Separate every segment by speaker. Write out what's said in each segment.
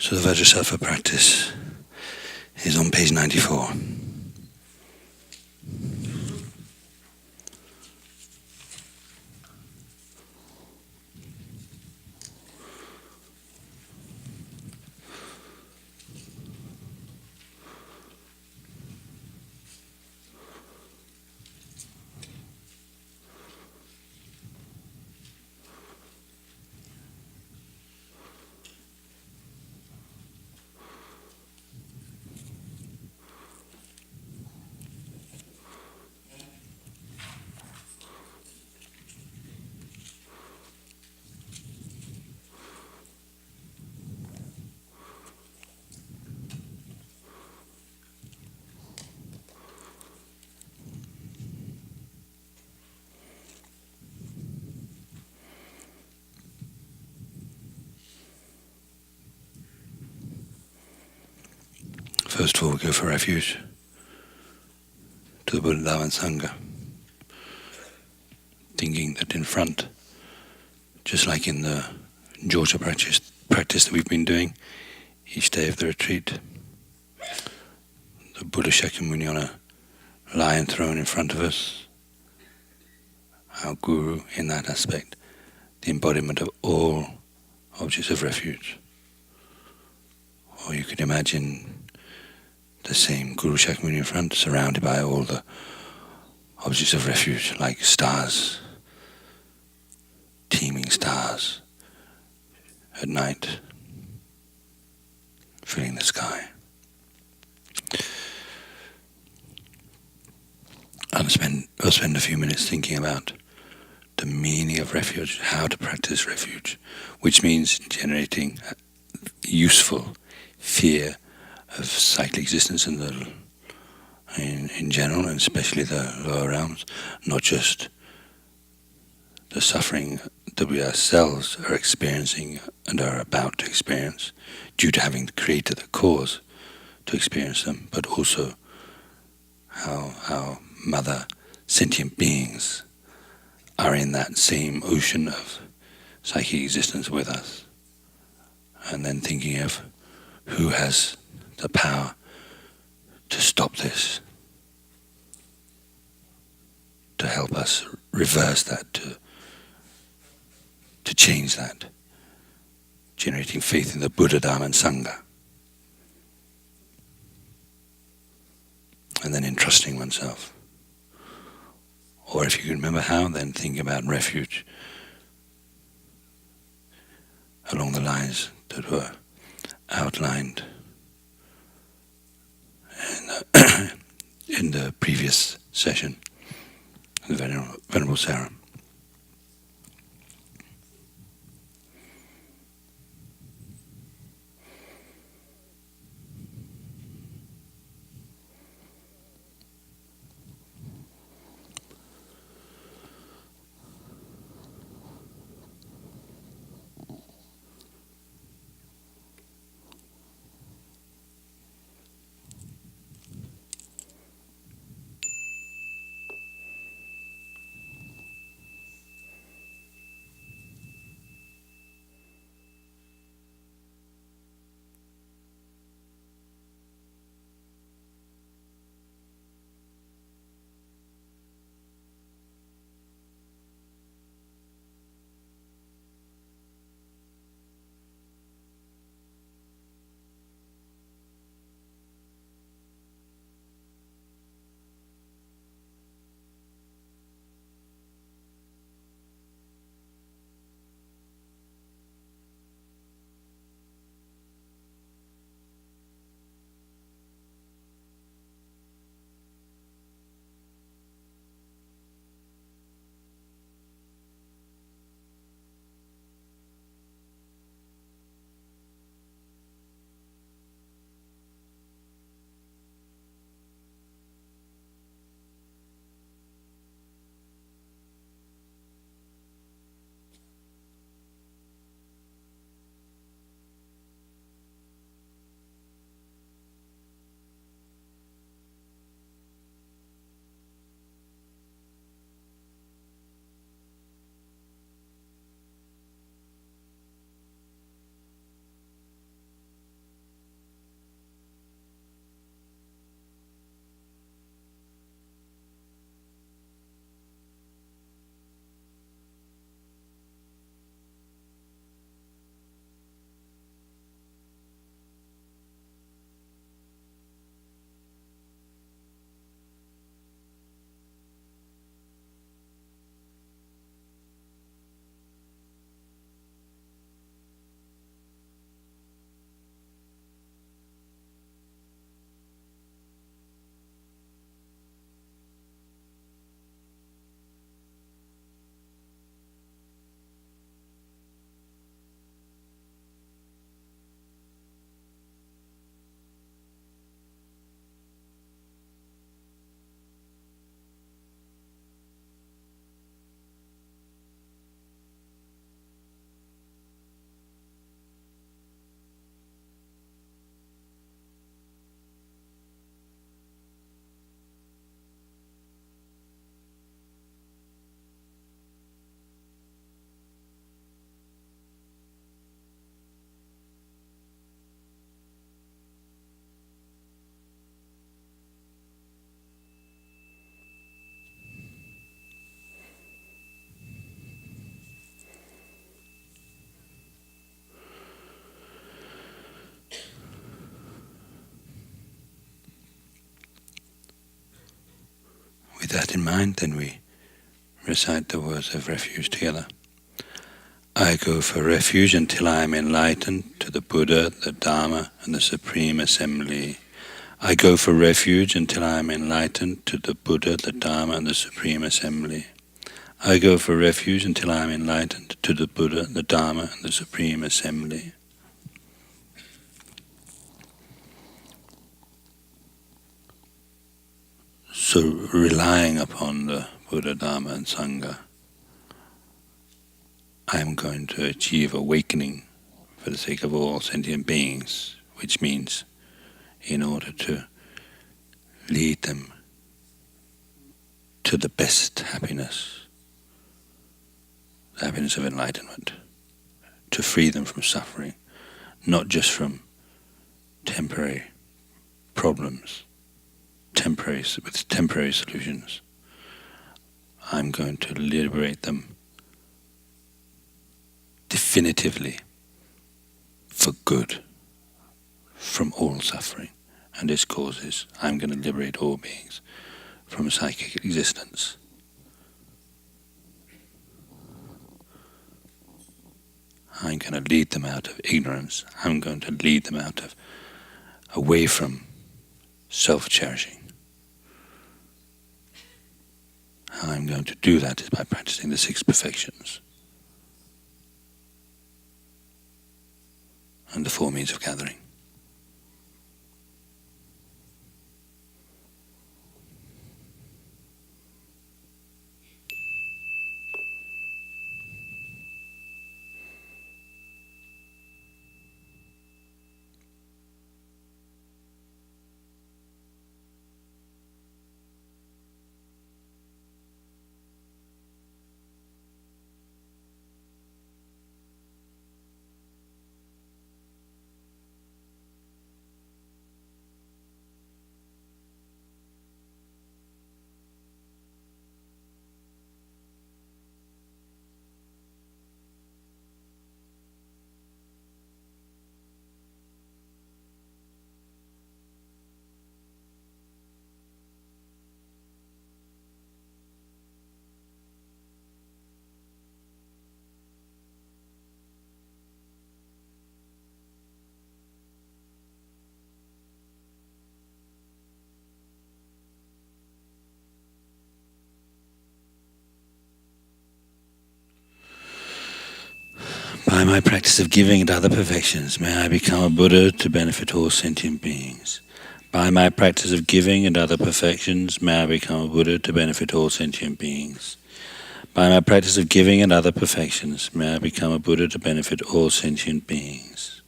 Speaker 1: So the Vajrasattva practice is on page 94. First of all, we go for refuge to the Buddha, Dhamma and Sangha, thinking that in front, just like in the Jhota practice that we've been doing each day of the retreat, the Buddha Shakyamuni on a lion throne in front of us, our Guru in that aspect, the embodiment of all objects of refuge. Or you could imagine the same Guru Shakyamuni in front, surrounded by all the objects of refuge, like stars, teeming stars at night, filling the sky. I'll spend a few minutes thinking about the meaning of refuge, how to practice refuge, which means generating useful fear of cyclic existence in general, and especially the lower realms, not just the suffering that we ourselves are experiencing and are about to experience due to having created the cause to experience them, but also how our mother sentient beings are in that same ocean of psychic existence with us, and then thinking of who has the power to stop this, to help us reverse that, to change that, generating faith in the Buddha, Dhamma and Sangha, and then entrusting oneself. Or if you can remember how, then thinking about refuge along the lines that were outlined in the previous session, the Venerable Sarah. that in mind, then we recite the words of refuge together. I go for refuge until I am enlightened to the Buddha, the Dharma, and the Supreme Assembly. I go for refuge until I am enlightened to the Buddha, the Dharma, and the Supreme Assembly. I go for refuge until I am enlightened to the Buddha, the Dharma, and the Supreme Assembly. So relying upon the Buddha, Dharma, and Sangha, I am going to achieve awakening for the sake of all sentient beings, which means in order to lead them to the best happiness, the happiness of enlightenment, to free them from suffering, not just from temporary problems, with temporary solutions. I'm going to liberate them definitively for good from all suffering and its causes. I'm going to liberate all beings from psychic existence. I'm going to lead them out of ignorance. I'm going to lead them away from self-cherishing. How I'm going to do that is by practicing the 6 perfections and the 4 means of gathering. By my practice of giving and other perfections, may I become a Buddha to benefit all sentient beings. By my practice of giving and other perfections, may I become a Buddha to benefit all sentient beings. By my practice of giving and other perfections, may I become a Buddha to benefit all sentient beings.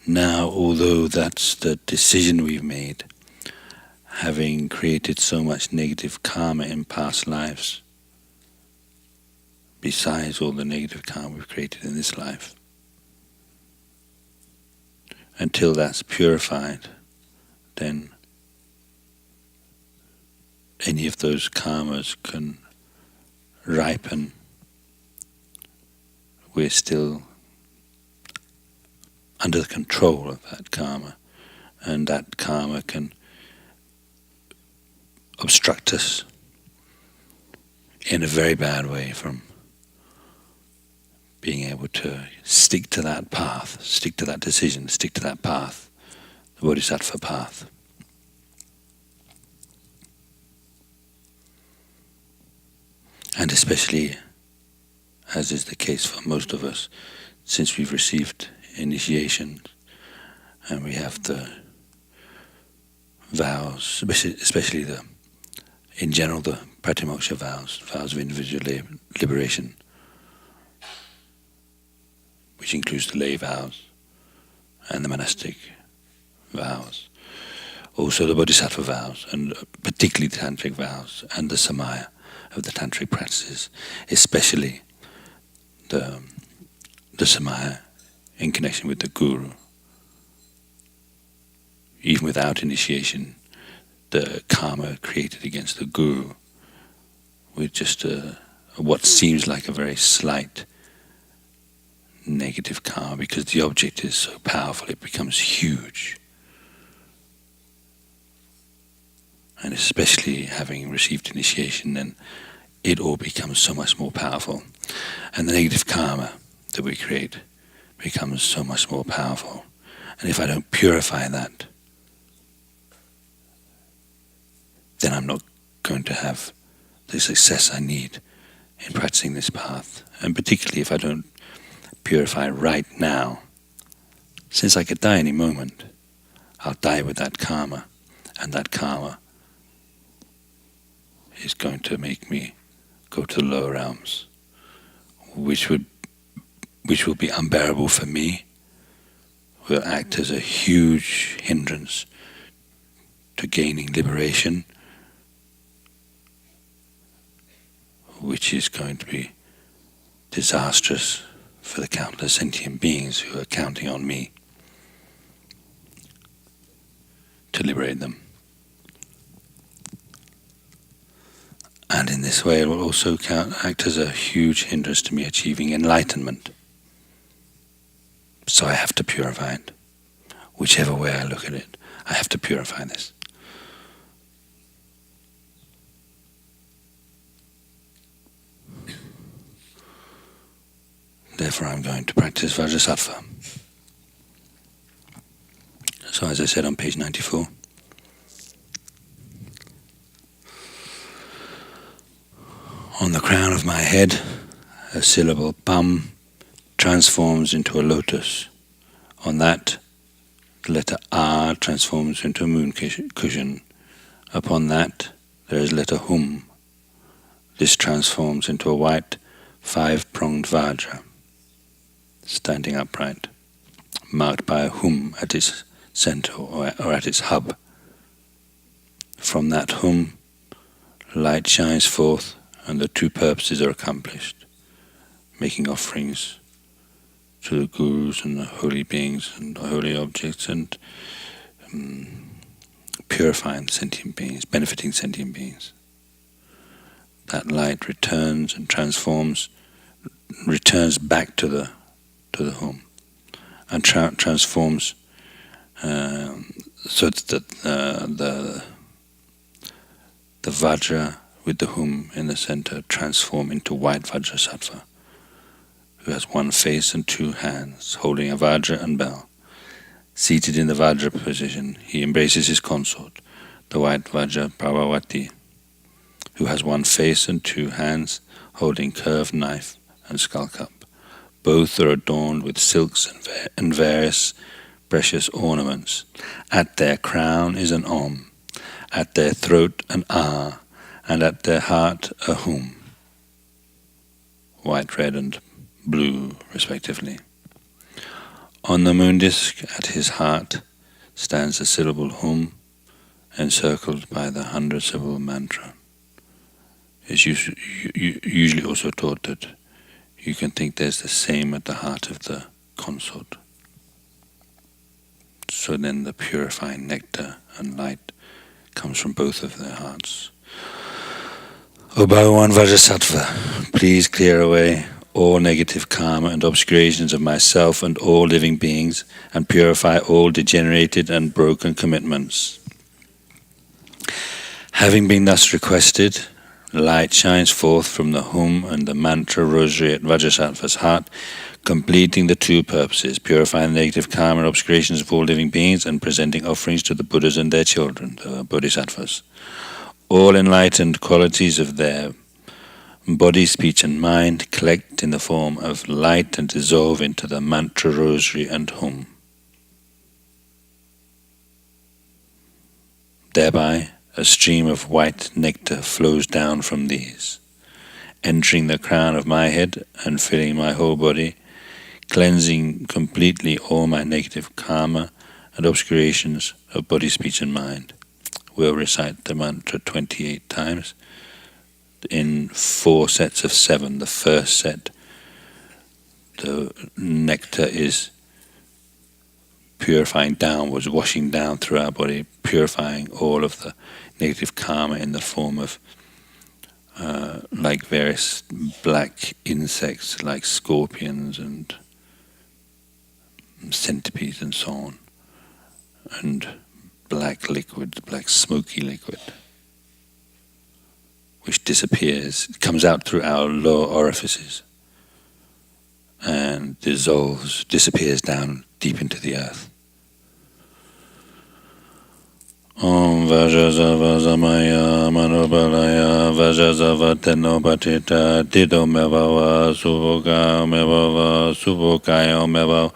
Speaker 1: Now, although that's the decision we've made, having created so much negative karma in past lives, besides all the negative karma we've created in this life, until that's purified, then any of those karmas can ripen. We're still under the control of that karma, and that karma can obstruct us in a very bad way from being able to stick to that path, stick to that decision, stick to that path, the Bodhisattva path. And especially, as is the case for most of us, since we've received initiation and we have the vows, especially in general the pratimoksha vows of individual liberation, which includes the lay vows and the monastic vows, also the bodhisattva vows, and particularly the tantric vows and the samaya of the tantric practices, especially the samaya in connection with the guru. Even without initiation, the karma created against the guru with just what seems like a very slight negative karma, because the object is so powerful it becomes huge. and especially having received initiation, then it all becomes so much more powerful. And the negative karma that we create becomes so much more powerful. And if I don't purify that, then I'm not going to have the success I need in practicing this path. And particularly if I don't purify right now, since I could die any moment, I'll die with that karma, and that karma is going to make me go to the lower realms, which will be unbearable for me, will act as a huge hindrance to gaining liberation, which is going to be disastrous for the countless sentient beings who are counting on me to liberate them. And in this way it will also act as a huge hindrance to me achieving enlightenment. So I have to purify it. Whichever way I look at it, I have to purify this. Therefore I'm going to practice Vajrasattva. So as I said on page 94, on the crown of my head, a syllable pam transforms into a lotus. On that, the letter A transforms into a moon cushion. Upon that, there is letter hum. This transforms into a white, five-pronged vajra, standing upright, marked by a hum at its center or at its hub. From that hum, light shines forth, and the two purposes are accomplished, making offerings to the gurus and the holy beings and the holy objects, and purifying sentient beings, benefiting sentient beings. That light returns and transforms, returns back to the home, and transforms so that the vajra with the hum in the center transform into white Vajrasattva, who has one face and two hands, holding a vajra and bell. Seated in the vajra position, he embraces his consort, the white vajra Pravavati, who has one face and two hands, holding curved knife and skull cup. Both are adorned with silks and various precious ornaments. At their crown is an om, at their throat an ah, and at their heart a hum, white, red, and blue, respectively. On the moon disk at his heart stands the syllable hum, encircled by the 100-syllable mantra. It's usually also taught that you can think there's the same at the heart of the consort. So then the purifying nectar and light comes from both of their hearts. O Bhagavan Vajrasattva, please clear away all negative karma and obscurations of myself and all living beings, and purify all degenerated and broken commitments. Having been thus requested, light shines forth from the hum and the mantra rosary at Vajrasattva's heart, completing the two purposes, purifying the negative karma and obscurations of all living beings, and presenting offerings to the Buddhas and their children, the Bodhisattvas. All enlightened qualities of their body, speech and mind collect in the form of light and dissolve into the mantra rosary and hum. Thereby, a stream of white nectar flows down from these, entering the crown of my head and filling my whole body, cleansing completely all my negative karma and obscurations of body, speech and mind. We'll recite the mantra 28 times in 4 sets of 7. The first set, the nectar is purifying downwards, washing down through our body, purifying all of the negative karma in the form of like various black insects like scorpions and centipedes and so on, and black liquid, black smoky liquid, which disappears, comes out through our lower orifices and dissolves, disappears down deep into the earth. Om Vajrazava Zamaya Manobalaya Vajrazava Tenopatita Dido Mevava Suvoka Mevava Suvokaya Mevava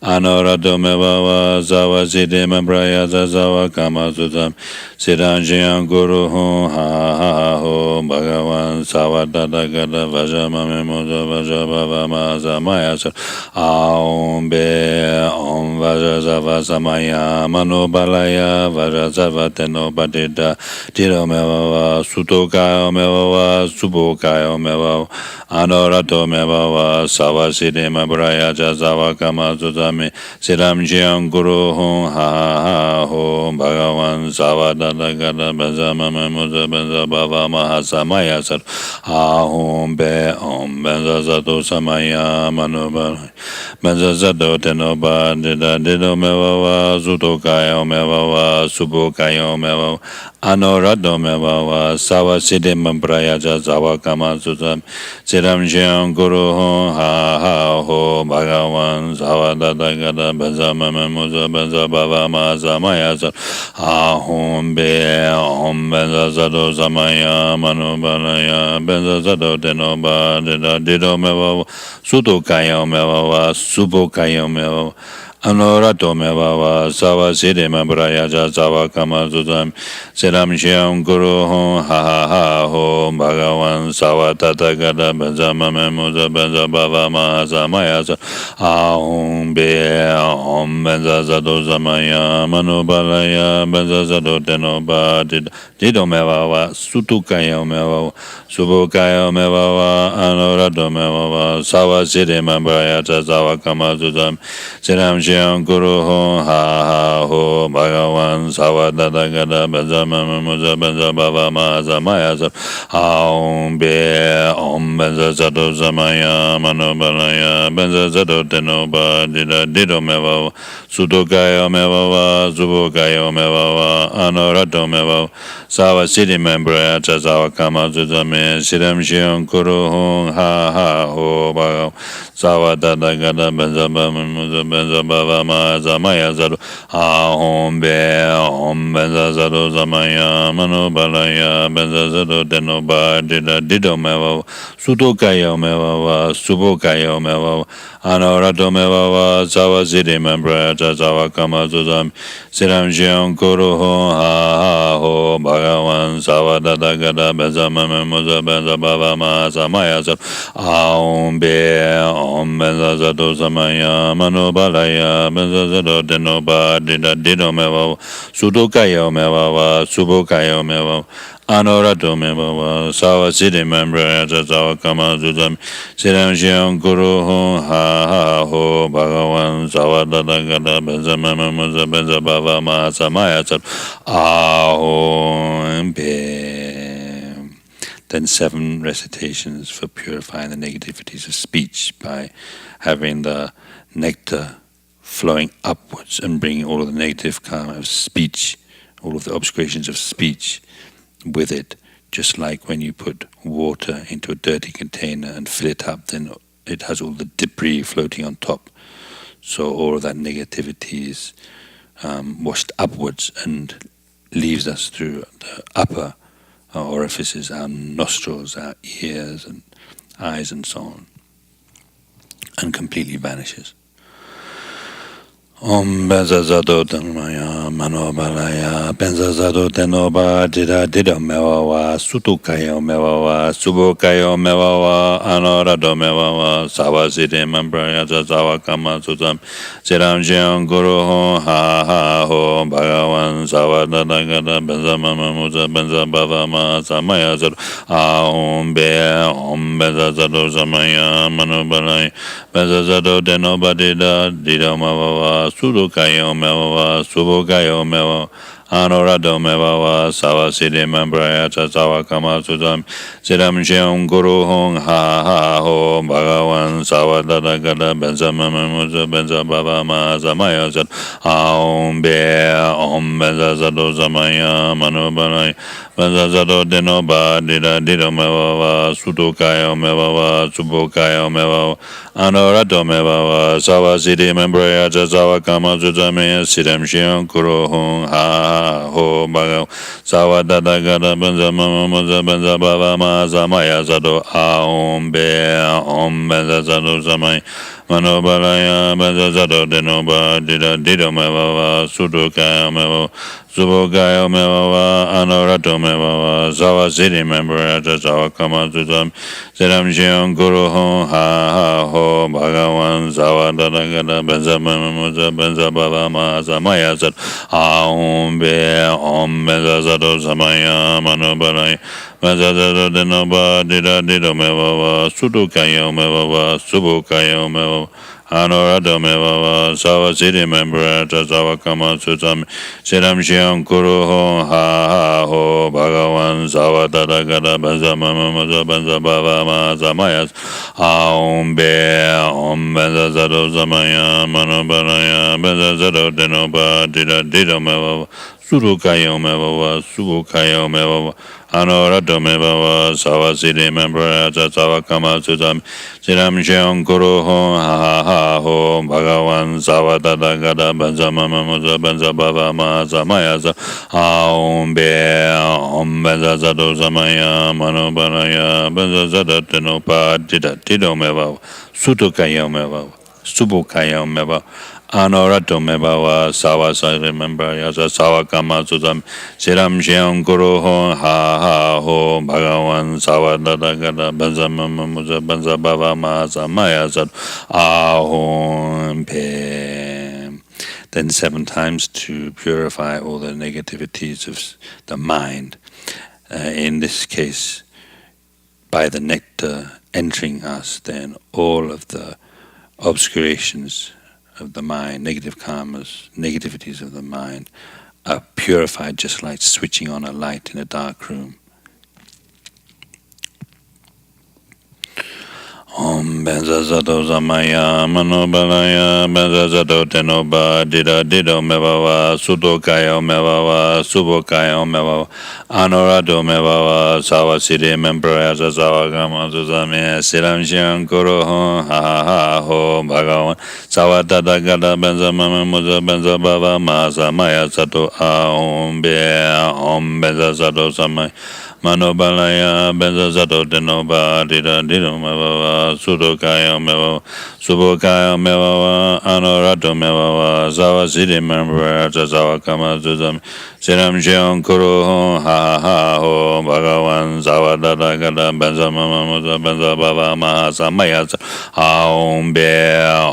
Speaker 1: Anorado Mevava Zawa Siddhima Braya Zawa Kama Sudam Siddhanjiyan Guru Ho Ha Ha Ho Bhagavan Savadada Gada Vajama Memoza Vajabhava Mazamaya Aum Be Om Vajrazava Zamaya Manobalaya Vajrazava Tenopatita Dido Mevava Sutokaya Mevava Subokaya Mevava Anorato Mevava Sava Siddhima Braya Zawa Kama Sudam Siddham Jian Guru Ho Ha Ha Ho Bhagavan Savadada Gada Bhajama Memoza Bhava Mahasamaya Sat Ahum Be Om Benza Zato Samaya Manubal Benza Zato Tenoba Dida Dido Mevava Sutokaya Mevava Subokaya Mevava Anorado Mevava Sava Siddhima Braya Zawa Kama Sudam Siddham Jian Guru Ho Ha Ha Ho Bhagavan Savadada Gada Bhajama Memoza Bhava Mahasamaya Sat Ahum Be Om Benza Zato Samaya Manubalaya Benza Zato Tenoba Dida Dido Mevava Sutokaya Mevava Subokaya Mevava Anorato Mevava Sava Siddhima Braya Zawa Kama Sudam Siddham Jian Guru Ho Ha Ha Ho Bhagavan Savadada Gada Bhajama Memoza Bhava Mahasamaya Sat Ahum Be Om Benza Zato Samaya Manubalaya Benza Zato Tenoba Dido Mevava Sutokaya Mevava Subokaya Mevava Anorato Mevava Sava Siddhima Braya Zawa Kama Sudam Siddham Jian Guru Ho Ha Ha Ho Bhagavan Savadada Gada Bhajama Memoza Bhava Mahasamaya Sat Ahum Be Om Benza Zato Samaya Manubalaya Benza Zato Tenoba Dido Mevava Sutokaya Mevava Subokaya Mevava Anorato Mevava Sava Siddhima Braya Zawa Kama Sudam Siddham Jian Guru Ho Ha Ha Ho Bhagavan Savadada Gada Bhajama Memoza Bhava Mahasamaya Sat Ahum Be Om Benza Zato Samaya Manubalaya Benza Zato Tenoba Dido Mevava Sutokaya Mevava Subokaya Mevava Anorato Mevava Sava Siddhima Braya Zawa Kama Sudam Siddham Jian Guru Ho Ha Ha Ho Bhagavan Savadada Gada Bhajama Memoza Bhava Mahasamaya Sat Ahum Be Om Benza Zato Samaya Manubalaya Benza Zato Tenoba Dido Mevava Sutokaya Mevava Subokaya Mevava Anorato Mevava Sava Siddhima Braya Zawa Kama Sudam Siddham Jian Guru Ho Ha Ha Ho Bhagavan Savadada Gada Bhajama Memoza Bhava Mahasamaya Sat Ahum Be. Then 7 recitations for purifying the negativities of speech by having the nectar flowing upwards and bringing all of the negative karma of speech, all of the obscurations of speech with it, just like when you put water into a dirty container and fill it up, then it has all the debris floating on top. So all of that negativity is washed upwards and leaves us through the upper orifices, our nostrils, our ears and eyes and so on, and completely vanishes. Om Benza Zato Tenmaya Manobalaya Benza Zato Tenoba Dido Mevava Sutokaya Mevava Subokaya Mevava Anorato Mevava Sava Siddhima Braya Zawa Kama Sudam Siddham Jian Guru Ho Ha Ha Ho Bhagavan Savadada Gada Bhajama Memoza Bhava Mahasamaya Sat Ahum Be Om Benza Zato Samaya Manubalaya Benza Zato Tenoba Dido Mevava Sutokaya Mevava Subokaya Mevava Anorato Mevava Sava Siddhima Braya Zawa Kama Sudam Siddham Jian Guru Ho Ha Ha Ho Bhagavan Savadada Gada Bhajama Memoza Bhava Mahasamaya Sat Ahum Be Om Benza Zato Samaya Manubalaya
Speaker 2: Banzazato Denoba, Dido Meva, Sudokaya Meva, Subokaya Meva, Anorato Meva, Sawa City Membrea, Jazawa Kama Zuzame, Sidam Shion Kuro Hon, Ha Ho Baga, Sawa Dada Gada Banza Mama Banza Bava Maza Maya Zado, Aom Be, Om Banzazato Zamai. Manobalaya Banzazato Denoba, Dido Meva, Sudokaya Meva, Subokaya Meva, Anorato Meva, Zawa City Member at Zawa Kama Zuzam, Sedam Shion Guru Ho, Ha Ho, Bhagawan, Zawa Dadagada, Benza Mamuza, Benza Bava Maza Maya Zat, Aum Be, Om Benzazato Samaya, Manobalaya, Banzazato Denoba, Dido Meva, Sudokaya Meva, Subokaya Meva, Anorado Meva, Sawa City Member at Zawa Kama Zuzam, Sedam Shion Kuru Ho, Ha Ho, Bhagawan, Sawa Tadagada, Banza Mamaza, Banza Bava Maza Mayas, Aum Be, Om Benza Zato Zamaya, Manobanaya, Benza Zato Denoba, Dido Meva, Surukayo Meva, Subukayo Meva, Anorato Meva, Sawa City Member at Zawa Kama Zuzam, Sedam Shion Kuru Ho, Ha Ho, Bhagawan, Sawa Tadagada, Banza Mamaza, Banza Bava Maza Mayasa, Aum Be, Om Benza Zato Zamaya, Manobanaya, Benza Zato Denopa, Dido Meva, Sutukayo Meva, Subukayo Meva, Anorato Mebawa, Sawa Sari Member, Yasa Sawa Kama Suzam, Siram Shion Kuru Ho, Ha Ho, Bhagawan, Sawa Dadagada, Banza Mamamuza, Banza Bava Maza Maya Sat, Ahom Pe. Then 7 times to purify all the negativities of the mind. In this case, by the nectar entering us, then all of the obscurations of the mind, negative karmas, negativities of the mind are purified just like switching on a light in a dark room. Om Benza Zato Zamaya Manobalaya Benza Zato Tenoba Dido Mevawa Sudokayo Mevawa Subokayo Mevawa Anorato Mevawa Sawa City Member as a Sawa Gama Suzame Siram Shian Kuro Ho Ha Ho Bhagawan Sawa Tata Gata Benza Mama Muza Benza Bava Masa Maya Sato Aum Be Om Benza Zato Samay Manobalaya Benza Zato Tenoba Dido Mevawa Sudokaya Mevawa Subokaya Mevawa Anorato Mevawa Sawa City Member at Zawa Kama Zuzam Siram Shion Kuru Ho Ha Ho Bhagawan Sawa Dada Gada Benza Mama Muza Benza Bava Mahasa Mayasa Aum Be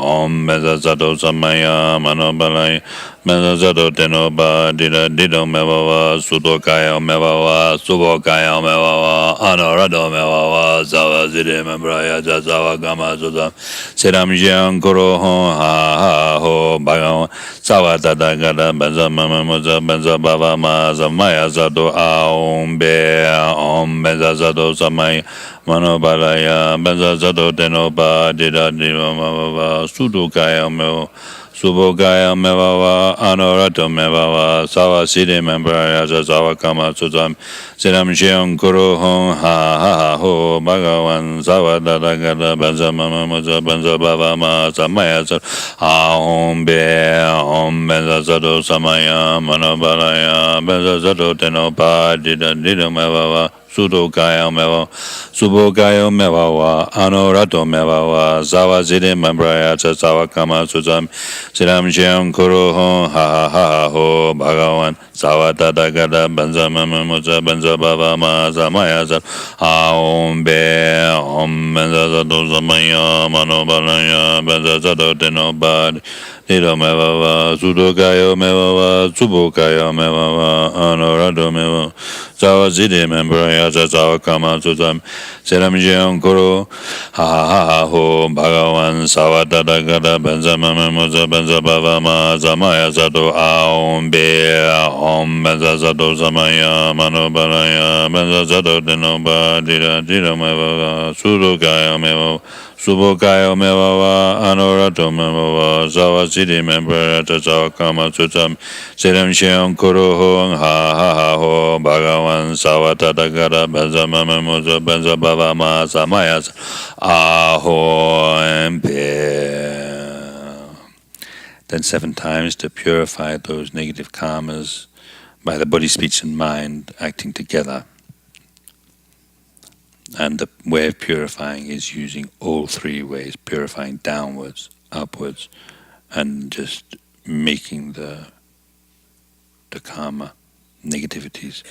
Speaker 2: Om Benza Zato Samaya Manobalaya Benza Zato Tenoba Dido Mevawa Sudokaya Mevawa Subokaya Mevawa Anorato Mevawa Sawa City Member at Zawa Kama Zuzam Siram Shion Kuru Ho Ha Ho Bhagawan Sawa Dada Gada Benza Mama Muza Benza Bava Maza Maya Zato Aum Be Om Benza Zato Samaya Manobalaya Benza Zato Tenoba Dido Mevawa Sudokaya Mevawa Subokaya Mevawa Anorato Mevawa Sawa City Member as a Zawa Kama Suzam Siram Shion Kuru Ho Ha Ho Bhagawan Sawa Dada Gada Benza Mama Muza Benza Bava Maza Maya Sat Aum Be Om Benza Zato Samaya Manobalaya Benza Zato Tenopa Dido Mevawa Sudokaya Mevawa Subokaya Mevawa Anorato Mevawa Sawa City Member at Zawa Kama Suzam Siram Shion Kuru Ho Ha Ho Bhagawan Sawa Tata Gada Benza Mama Muza Benza Bava Maza Maya Sat Aum Be Om Benza Zato Samaya Manobalaya Benza Zato Tenoba Dido Mevawa Sudokaya Mevawa Subokaya Mevawa Anorato Mevawa Sawa City Member at Zawa Kama Suzam Siram Shion Kuru Ha Ho Bhagawan Sawa Tata Gada Benza Mama Muza Benza Bava Maza Maya Sato Aum Be Om Benza Zato Samaya Manobalaya Benza Zato Tenoba Dido Mevawa Sudokaya Mevawa Subokayo Mevawa, Anorato Mevawa, Zawa City Member, Tazawa Kama Sutam, Sedam Sheon Kuro Ho, Ha Ha Ha Ho, Bhagavan, Sawa Tatagara, Benza Mamamuza, Benza Bavama, Samayas, Aho, and Then 7 times to purify those negative karmas by the body, speech, and mind acting together. And the way of purifying is using all 3 ways, purifying downwards, upwards, and just making the karma, negativities,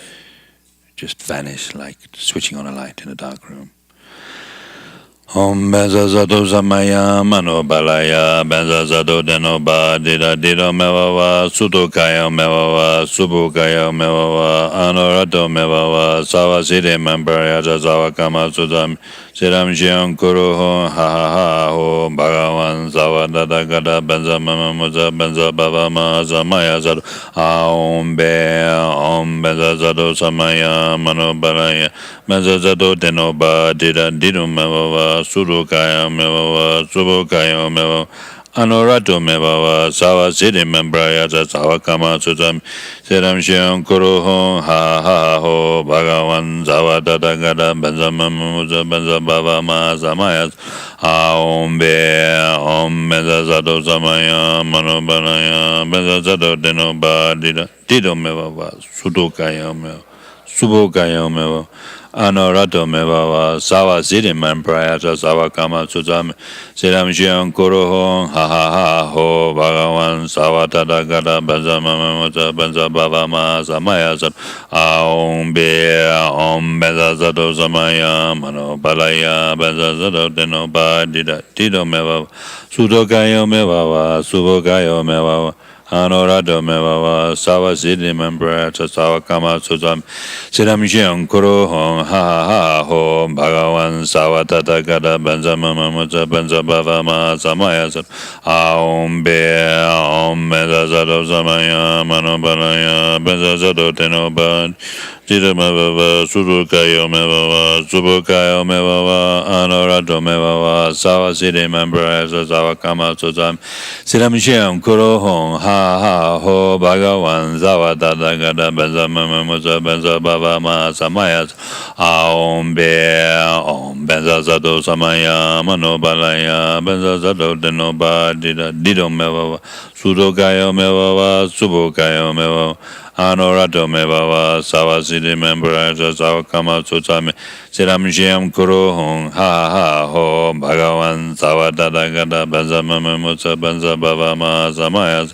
Speaker 2: just vanish like switching on a light in a dark room. Om Benza Zato Samaya Mano Balaya Benza Zato Denoba Dida Dido Mewawa Suto Kaya Mewawa Subu Kaya Mewawa Anorato Mewawa Sawa Sidi Member Sawa Kama Sudam Siram Shion Kuru Ho Ha Ha Ha Ho Bhagavan Sawa Dada Gada Benza Mama Muza Benza Baba Ma Samaya Zato Om Benza Zato Samaya Mano Balaya Benza Zato Denoba Dida Dido Mewawa Surukaya Mevawa, Subukaya Mevawa, Anorato Mevawa, Sawa City Membraya, Sawa Kama Sudam, Sedam Shion Kuru Ho, Ha Ha Ho, Bhagavan, Sawa Tata Gada, Benza Mamuza, Benza Baba Ma, Samayas, Om Benza Zato Samaya, Mano Banaya, Benza Zato Denoba, Dido Mevawa, Sudukaya Mevawa, Subukaya Mevawa, Anorato Mevawa, Sawa City Membraya, Sawa Kama Sudam, Sedam Shion Kuru Ho, Ha Ha Ha Ho, Bhagavan, Sawa Tata Gada, Benza Mamamuza, Benza Baba Ma, Samaya Sat, Om Benza Zato Samaya, Mano Balaya, Benza Zato Denoba, Dido Mevawa, Sudokayo Mevawa, Subokayo Mevawa, Anorato Mevawa, Sawa City Membraya, Sawa Kama Sudam, Sedam Shion Kuru Ho, Ha Ha Ha Ho, Bhagavan, Sawa Tata Gada, Benza Mamamuza, Benza Baba Ma, Samaya Sat, Om Benza Zato Samaya, Mano Balaya, Benza Zato Denoba, Dido Mevawa, Sudokayo Mevawa, Subokayo Mevawa, Anorato Mevawa, Sawa City Membraya, Sawa Kama Sudam, Sedam Shion Kuru Ho, Ha Ha Ho, Bhagavan, Sawa Tata Gada, Benza Mamamuza, Benza Baba Ma, Samaya Om Benza Zato Samaya, Mano Balaya, Benza Zato Denoba, Dido Mevawa, Sudokayo Mevawa, Subokayo Mevawa, Anorato Mevawa, Sawa City Membraya, Sawa Kama Sudam, Sedam Shion Kuru Ho, Ha Ha Ho, Bhagavan, Sawa Tata Gada, Benza Mamamuza, Benza Baba Ma, Samaya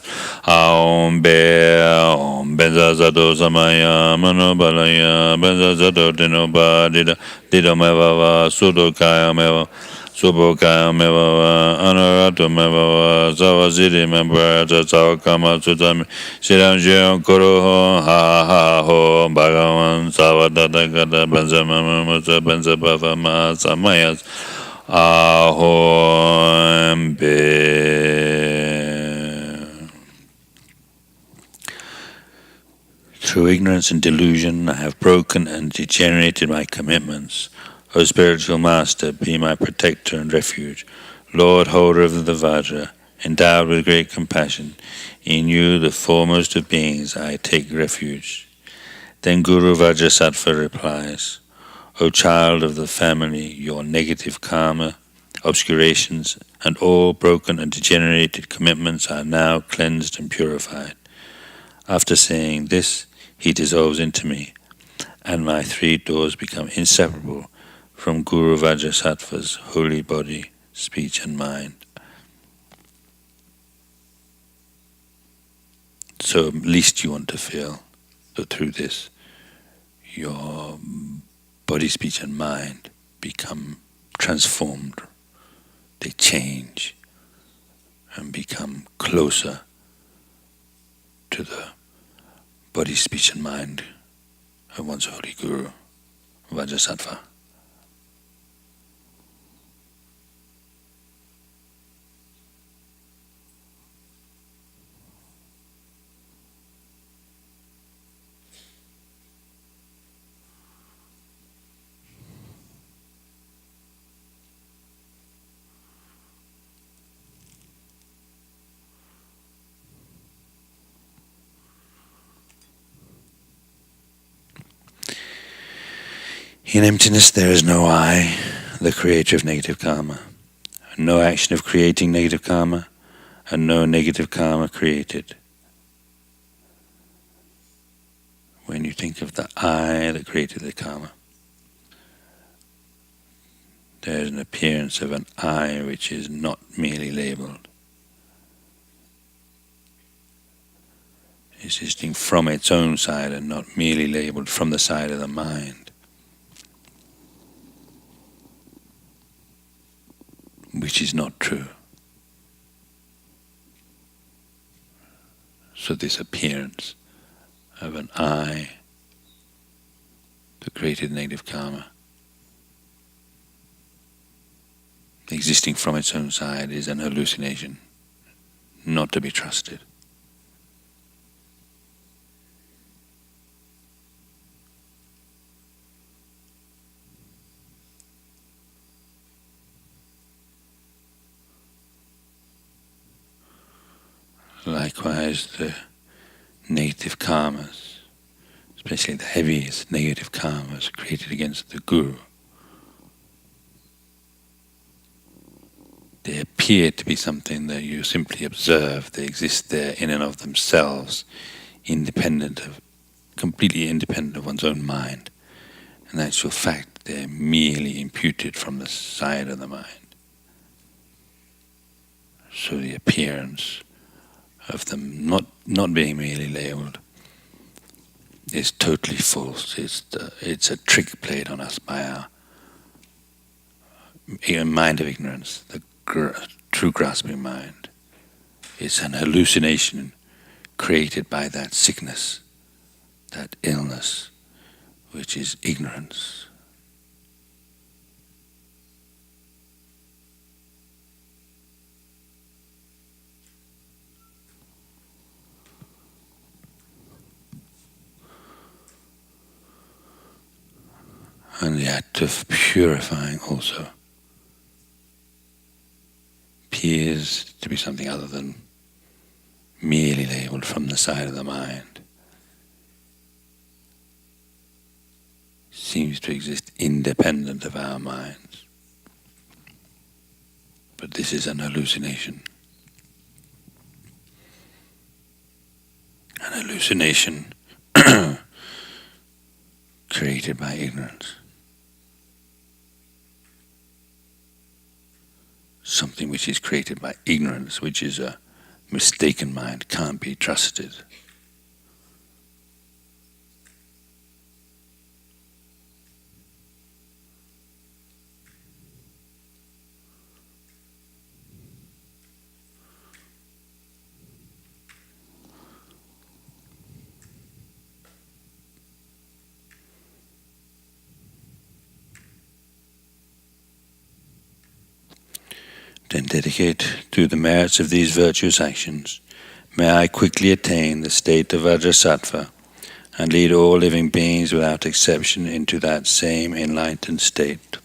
Speaker 2: Om Benza Zato Samaya, Mano Balaya, Benza Zato Denoba, Dido Mevawa, Sudokaya Mevawa, Subokaya Mevawa, Anorato Mevawa, Sawa City Membraya, Sawa Kama Sudam, Sedam Shion Kuru Ho, Ha Ha Ho, Bhagavan, Sawa Tata Gada, Benza Mamamuza, Benza Baba Ma, Samaya Ahom Through ignorance and delusion, I have broken and degenerated my commitments. O spiritual master, be my protector and refuge. Lord, holder of the Vajra, endowed with great compassion, in you, the foremost of beings, I take refuge. Then Guru Vajrasattva replies, O child of the family, your negative karma, obscurations, and all broken and degenerated commitments are now cleansed and purified. After saying this, he dissolves into me, and my 3 doors become inseparable from Guru Vajrasattva's holy body, speech, and mind. So at least you want to feel that through this, your body, speech, and mind become transformed. They change and become closer to the body, speech, and mind of one's holy Guru, Vajrasattva. In emptiness there is no I, the creator of negative karma. No action of creating negative karma, and no negative karma created. When you think of the I that created the karma, there is an appearance of an I which is not merely labelled, existing from its own side and not merely labelled from the side of the mind, which is not true. So this appearance of an I that created negative karma, existing from its own side, is an hallucination, not to be trusted. Likewise, the negative karmas, especially the heaviest negative karmas created against the Guru, they appear to be something that you simply observe. They exist there in and of themselves, completely independent of one's own mind. In actual fact, they're merely imputed from the side of the mind. So the appearance of them not being merely labelled is totally false. It's a trick played on us by our mind of ignorance, the true grasping mind. It's an hallucination created by that sickness, that illness, which is ignorance. And the act of purifying also appears to be something other than merely labelled from the side of the mind. Seems to exist independent of our minds. But this is an hallucination. An hallucination created by ignorance. Something which is created by ignorance, which is a mistaken mind, can't be trusted. Then dedicate to the merits of these virtuous actions. May I quickly attain the state of Vajrasattva and lead all living beings without exception into that same enlightened state.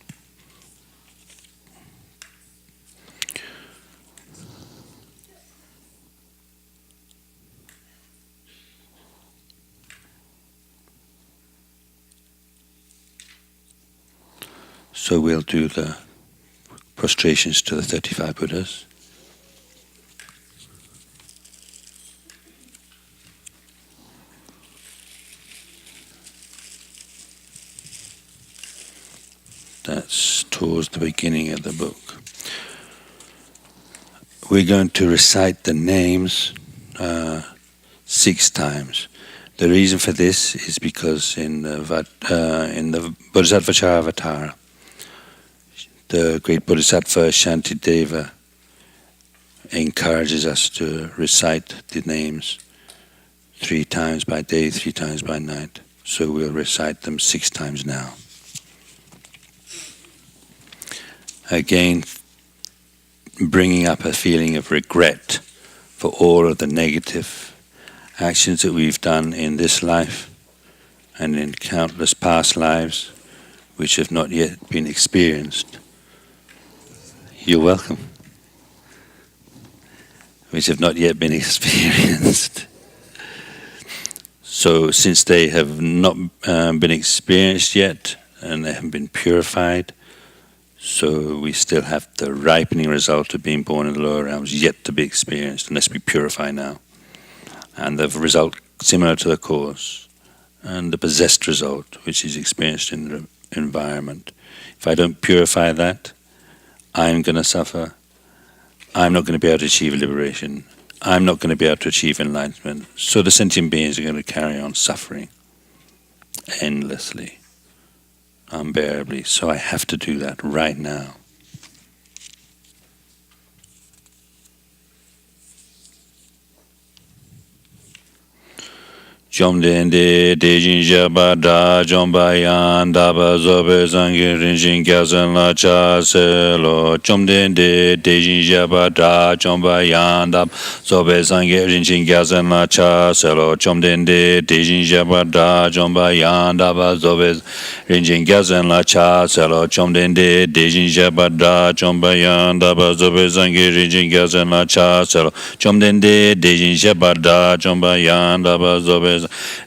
Speaker 2: So we'll do the prostrations to the 35 Buddhas. That's towards the beginning of the book. We're going to recite the names 6 times. The reason for this is because in the Bodhisattva Charavatara, the great Bodhisattva Shantideva encourages us to recite the names 3 times by day, 3 times by night. So we'll recite them 6 times now. Again, bringing up a feeling of regret for all of the negative actions that we've done in this life and in countless past lives which have not yet been experienced. You're welcome. Which have not yet been experienced. So since they have not been experienced yet,
Speaker 1: and they haven't been purified. So we still have the ripening result of being born in the lower realms yet to be experienced unless we purify now. And the result similar to the cause, and the possessed result, which is experienced in the environment. If I don't purify that, I'm going to suffer. I'm not going to be able to achieve liberation. I'm not going to be able to achieve enlightenment. So the sentient beings are going to carry on suffering endlessly, unbearably. So I have to do that right now. Jomdende dejin jaba da jombayan daba zobe zangi rinjin gyazan la cha selo. Jomdende dejin jaba da jombayan daba zobe zangi rinjin gyazan la cha selo. Jomdende dejin jaba da jombayan daba zobe rinjin gyazan la cha selo. Jomdende dejin jaba da jombayan daba zobe zangi rinjin gyazan la cha selo. Jomdende dejin jaba da jombayan daba zobe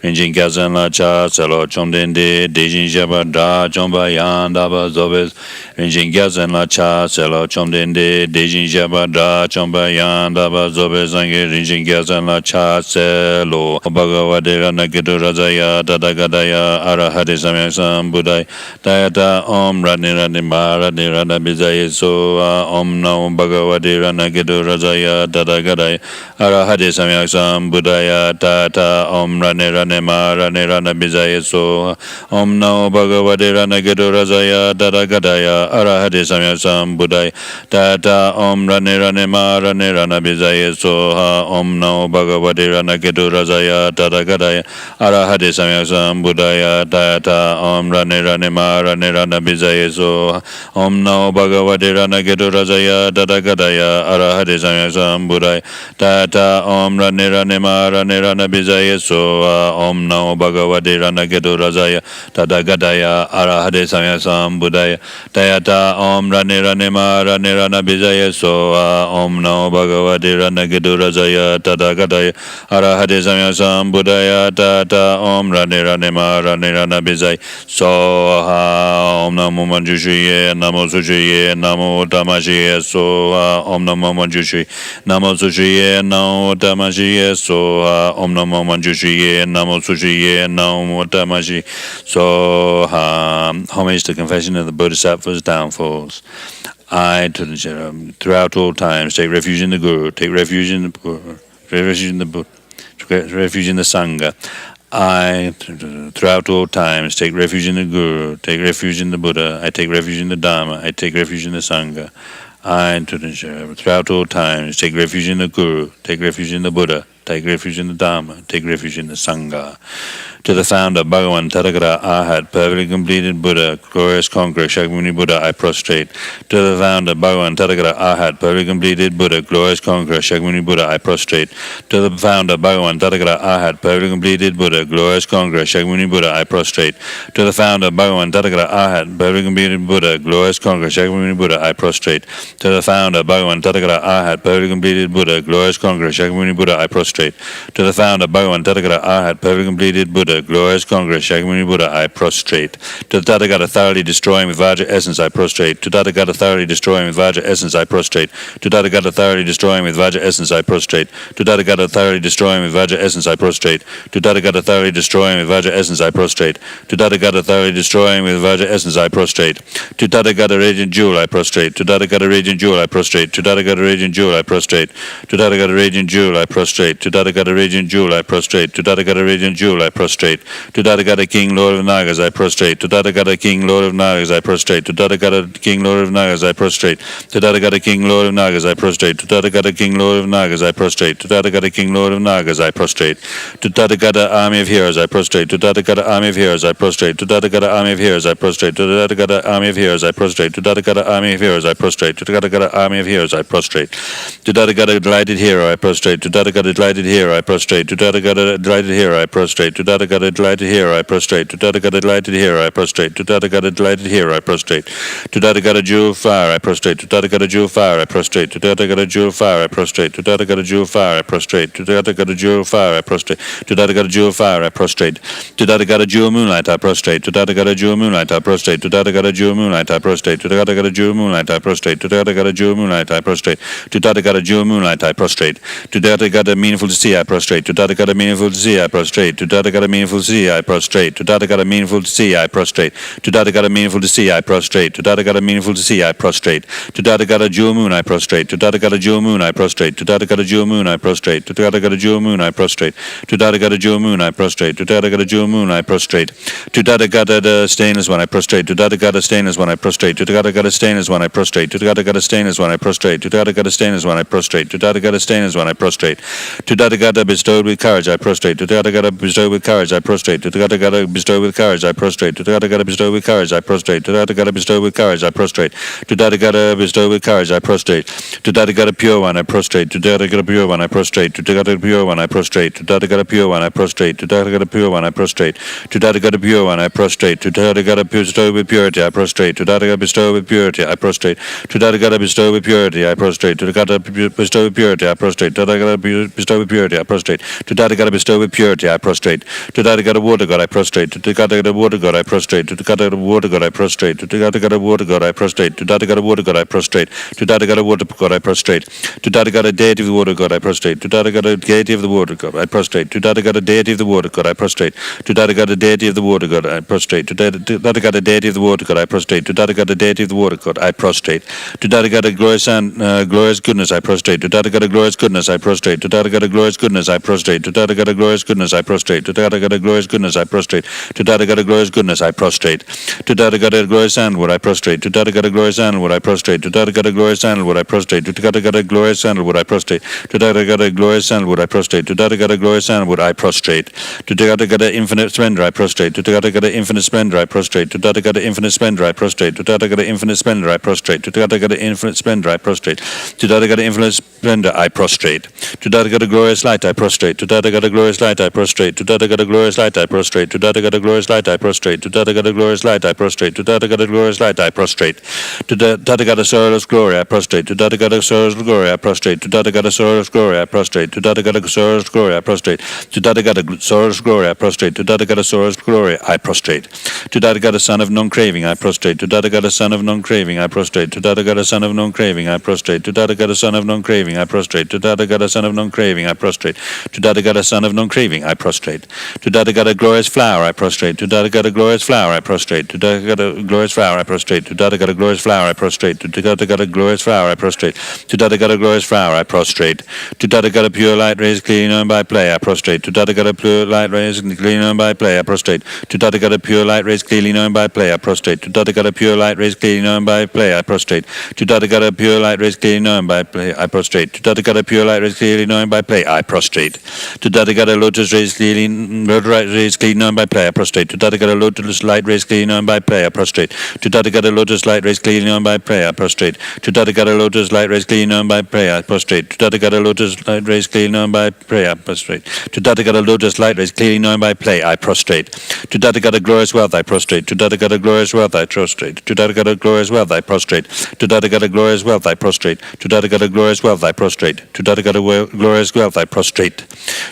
Speaker 1: Rinjin Gazan La Cha Selo Chomdende Dejin Jaba Da Chomba Yan Daba Zobes Rinjin Gazan La Cha Selo Chomdende Dejin Jaba Da Chomba Yan Daba Zobes Rinjin Gazan La Cha Selo Bhagavadera Nagidu Razaya Tadagadaya Arahade Samyaksam Buddhai Dayata Om Radni Radni Maradni Radha Bizaye So Om Nam Bhagavadera Nagidu Razaya Tadagadaya Arahade Samyaksam Buddhaya Tata Om Rane Rane Ma Rane Rana Bizaye So Om Namo Bhagavate Rana Gedo Razaya Dada Gadaya Arahade Samyasam Buddhai Tata Om Rane Rane Ma Rane Rana Bizaye So Om Namo Bhagavate Rana Gedo Razaya Dada Gadaya Arahade Samyasam Buddhaya Tata Om Rane Rane Ma Rane Rana Bizaye So Om Namo Bhagavate Rana Gedo Razaya Dada Gadaya Arahade Samyasam Buddhai Tata Om Rane Rane Ma Rane Rana Bizaye So Om Namo Bhagavate Rana Gedo Razaya Tadagadaya Arahade Samyasam Buddhaya Tayata Om Rane Rane Ma Rane Rana Bizaya So Om Namo Bhagavate Rana Gedo Razaya Tadagadaya Arahade Samyasam Buddhaya Tata Om Rane Rane Ma Rane Rana Bizaya So Om Namo Manjushiye Namo Sushiye Namo Tamashiye So Om Namo Manjushi Namo Sushiye Namo Tamashiye So Om Namo Manjushiye Namo Sushiye Namo Tamashi So homage to confession of the Bodhisattva's downfalls. I, throughout all times, take refuge in the Guru, take refuge in the Guru, take refuge in the Buddha, take refuge in the Sangha. I, throughout all times, take refuge in the Guru, take refuge in the Buddha, I take refuge in the Dharma, I take refuge in the Sangha. I, throughout all times, take refuge in the Guru, take refuge in the Buddha, take refuge in the Dharma, take refuge in the Sangha. To the founder, Bhagavan Tathagata Arhat, perfectly completed Buddha, glorious conqueror, Shakyamuni Buddha, I prostrate. To the founder, Bhagavan Tathagata Arhat, perfectly completed Buddha, glorious conqueror, Shakyamuni Buddha, I prostrate. To the founder, Bhagavan Tathagata Arhat, perfectly completed Buddha, glorious conqueror, Shakyamuni Buddha, I prostrate. To the founder, Bhagavan Tathagata Arhat, perfectly completed Buddha, glorious conqueror, Shakyamuni Buddha, I prostrate. To the founder, Bhagavan Tathagata Arhat, perfectly completed Buddha, glorious conqueror, Shakyamuni Buddha, I prostrate. To the founder, Bhagavan Tathagata Arhat, perfectly completed Buddha, glorious conqueror, Shakyamuni Buddha, I prostrate. To the Tathagata thoroughly destroying with Vajra essence, I prostrate. To Tathagata thoroughly destroying with Vajra essence, I prostrate. To Tathagata thoroughly destroying with Vajra essence, I prostrate. To Tathagata thoroughly destroying with Vajra essence, I prostrate. To Tathagata thoroughly destroying with Vajra essence, I prostrate. To Tathagata thoroughly destroying with Vajra essence, I prostrate. To Tathagata radiant jewel, I prostrate. To Tathagata radiant jewel, I prostrate. To Tathagata radiant jewel, I prostrate. To Tathagata radiant jewel, I prostrate. To Tathagata radiant jewel, I prostrate. To Tathagata radiant jewel, I prostrate. To Tathagata King, Lord of Nagas, I prostrate. To Tathagata King, Lord of Nagas, I prostrate. To Tathagata King, Lord of Nagas, I prostrate. To Tathagata King, Lord of Nagas, I prostrate. To Tathagata King, Lord of Nagas, I prostrate. To Tathagata King, Lord of Nagas, I prostrate. To Tathagata Army of Heroes, I prostrate. To Tathagata Army of Heroes, I prostrate. To Tathagata Army of Heroes, I prostrate. To Tathagata Army of Heroes, I prostrate. To Tathagata Army of Heroes, I prostrate. To Tathagata Army of Heroes, I prostrate. To Tathagata Delighted Hero, I prostrate. To Tathagata
Speaker 2: delighted here, I prostrate. To Tathagata delighted here, I prostrate. To Tathagata delighted here, I prostrate. To Tathagata delighted here, I prostrate. To Tathagata delighted here, I prostrate. To Tathagata jewel fire, I prostrate. To Tathagata jewel fire, I prostrate. To Tathagata jewel fire, I prostrate. To Tathagata jewel fire, I prostrate. To Tathagata jewel fire, I prostrate. To Tathagata jewel fire, I prostrate. To Tathagata jewel moonlight, I prostrate. To Tathagata jewel moonlight, I prostrate. To Tathagata jewel moonlight, I prostrate. To Tathagata jewel moonlight, I prostrate. To Tathagata jewel moonlight, I prostrate. To Tathagata jewel moonlight, I prostrate. To Tathagata meaningful to see, I prostrate. To Tathagata meaningful to see, I prostrate. To Tathagata meaningful to see, I prostrate. To Tathagata meaningful to see, I prostrate. To Tathagata meaningful to see, I prostrate. To Tathagata meaningful to see, I prostrate. To Tathagata jewel moon, I prostrate. To Tathagata jewel moon, I prostrate. To Tathagata jewel moon, I prostrate. To Tathagata jewel moon, I prostrate. To Tathagata jewel moon, I prostrate. To Tathagata jewel moon, I prostrate. To Tathagata stainless one, I prostrate. To Tathagata stainless one, I prostrate. To Tathagata stainless one, I prostrate. To Tathagata stainless one, I prostrate. To Tathagata stainless one, I prostrate. To Tathagata stainless one, I prostrate. To Tathagata bestowed with courage, I prostrate. To Tathagata bestowed with courage, I prostrate. To Tathagata bestowed with courage, I prostrate. To Tathagata bestowed with courage, I prostrate. To Tathagata bestowed with courage, I prostrate. To Tathagata bestowed with courage, I prostrate. To Tathagata pure one, I prostrate. To Tathagata pure one, I prostrate. To Tathagata pure one, I prostrate. To Tathagata pure one, I prostrate. To Tathagata pure one, I prostrate. To Tathagata pure one, I prostrate. To Tathagata bestowed with purity, I prostrate. To Tathagata bestowed with purity, I prostrate. To Tathagata bestowed with purity, I prostrate. To Tathagata bestowed with purity, I prostrate. To Tathagata bestowed with purity, I prostrate. To Tathagata bestowed with purity, I prostrate. To Tathagata water god, I prostrate. To Tathagata water god, I prostrate. To Tathagata water god, I prostrate. To Tathagata water god, I prostrate. To Tathagata water god, I prostrate. To Tathagata water god, I prostrate. To Tathagata deity of the water god, I prostrate. To Tathagata deity of the water god, I prostrate. To Tathagata deity of the water god, I prostrate. To Tathagata deity of the water god, I prostrate. To Tathagata deity of the water god, I prostrate. To Tathagata deity of the water god, I prostrate. To Tathagata glorious and glorious goodness, I prostrate. To Tathagata glorious goodness, I prostrate. To Tathagata glorious goodness, I prostrate. To Tathagata glorious goodness, I prostrate. To Tathagata glorious goodness, I prostrate. To Tathagata glorious goodness, I prostrate. To Tathagata glorious sandalwood, I prostrate. To Tathagata glorious sandalwood, I prostrate. To Tathagata glorious sandalwood, I prostrate. To Tathagata glorious sandalwood, I prostrate. To Tathagata glorious sandalwood, I prostrate. To Tathagata glorious sandalwood, I prostrate. To Tathagata infinite splendor, I prostrate. To Tathagata infinite splendor, I prostrate. To Tathagata infinite splendor, I prostrate. To Tathagata infinite splendor, I prostrate. To Tathagata infinite splendor, I prostrate. To Tathagata infinite splendor, I prostrate. To Tathagata glorious light, I prostrate. To Tathagata glorious light, I prostrate. To Tathagata glorious light, I prostrate. To Tathagata glorious light, I prostrate. To Tathagata glorious light, I prostrate. To Tathagata glorious light, I prostrate. To Tathagata sorrowless glory, I prostrate. To Tathagata sorrowless glory, I prostrate. To Tathagata sorrowless glory, I prostrate. To Tathagata sorrowless glory, I prostrate. To Tathagata sorrowless glory, I prostrate. To Tathagata sorrowless glory, I prostrate. To Tathagata son of non-craving, I prostrate. To Tathagata son of non-craving, I prostrate. To Tathagata son of non-craving, I prostrate. To Tathagata son of non-craving, I prostrate. To Tathagata son of non-craving, I prostrate. To Tathagata son of non-craving, I prostrate. To Tathagata glorious flower, I prostrate. To Tathagata glorious flower, I prostrate. To Tathagata glorious flower, I prostrate. To Tathagata glorious flower, I prostrate. To Tathagata glorious flower, I prostrate. To Tathagata glorious flower, I prostrate. To Tathagata pure light rays clearly known by play, I prostrate. To Tathagata pure light rays clearly known by play, I prostrate. To Tathagata pure light rays clearly known by play, I prostrate. To Tathagata pure light rays clearly known by play, I prostrate. To Tathagata pure light rays clearly known by play, I prostrate. To Tathagata pure light rays clearly known by play, I prostrate. To Tathagata lotus rays clearly known by play, I prostrate. To Tathagata lotus light rays clearly known by play, I prostrate. To Tathagata lotus light rays clearly known by play, I prostrate. To Tathagata lotus light rays clearly known by play, I prostrate. To Tathagata lotus light rays clearly known by play, I prostrate. To Tathagata lotus light rays clearly known by play, I prostrate. To Tathagata glorious wealth, I prostrate. To Tathagata glorious wealth, I prostrate. To Tathagata glorious wealth, I prostrate. To Tathagata glorious wealth, I prostrate. To Tathagata glorious wealth, I prostrate. To Tathagata glorious wealth, I prostrate.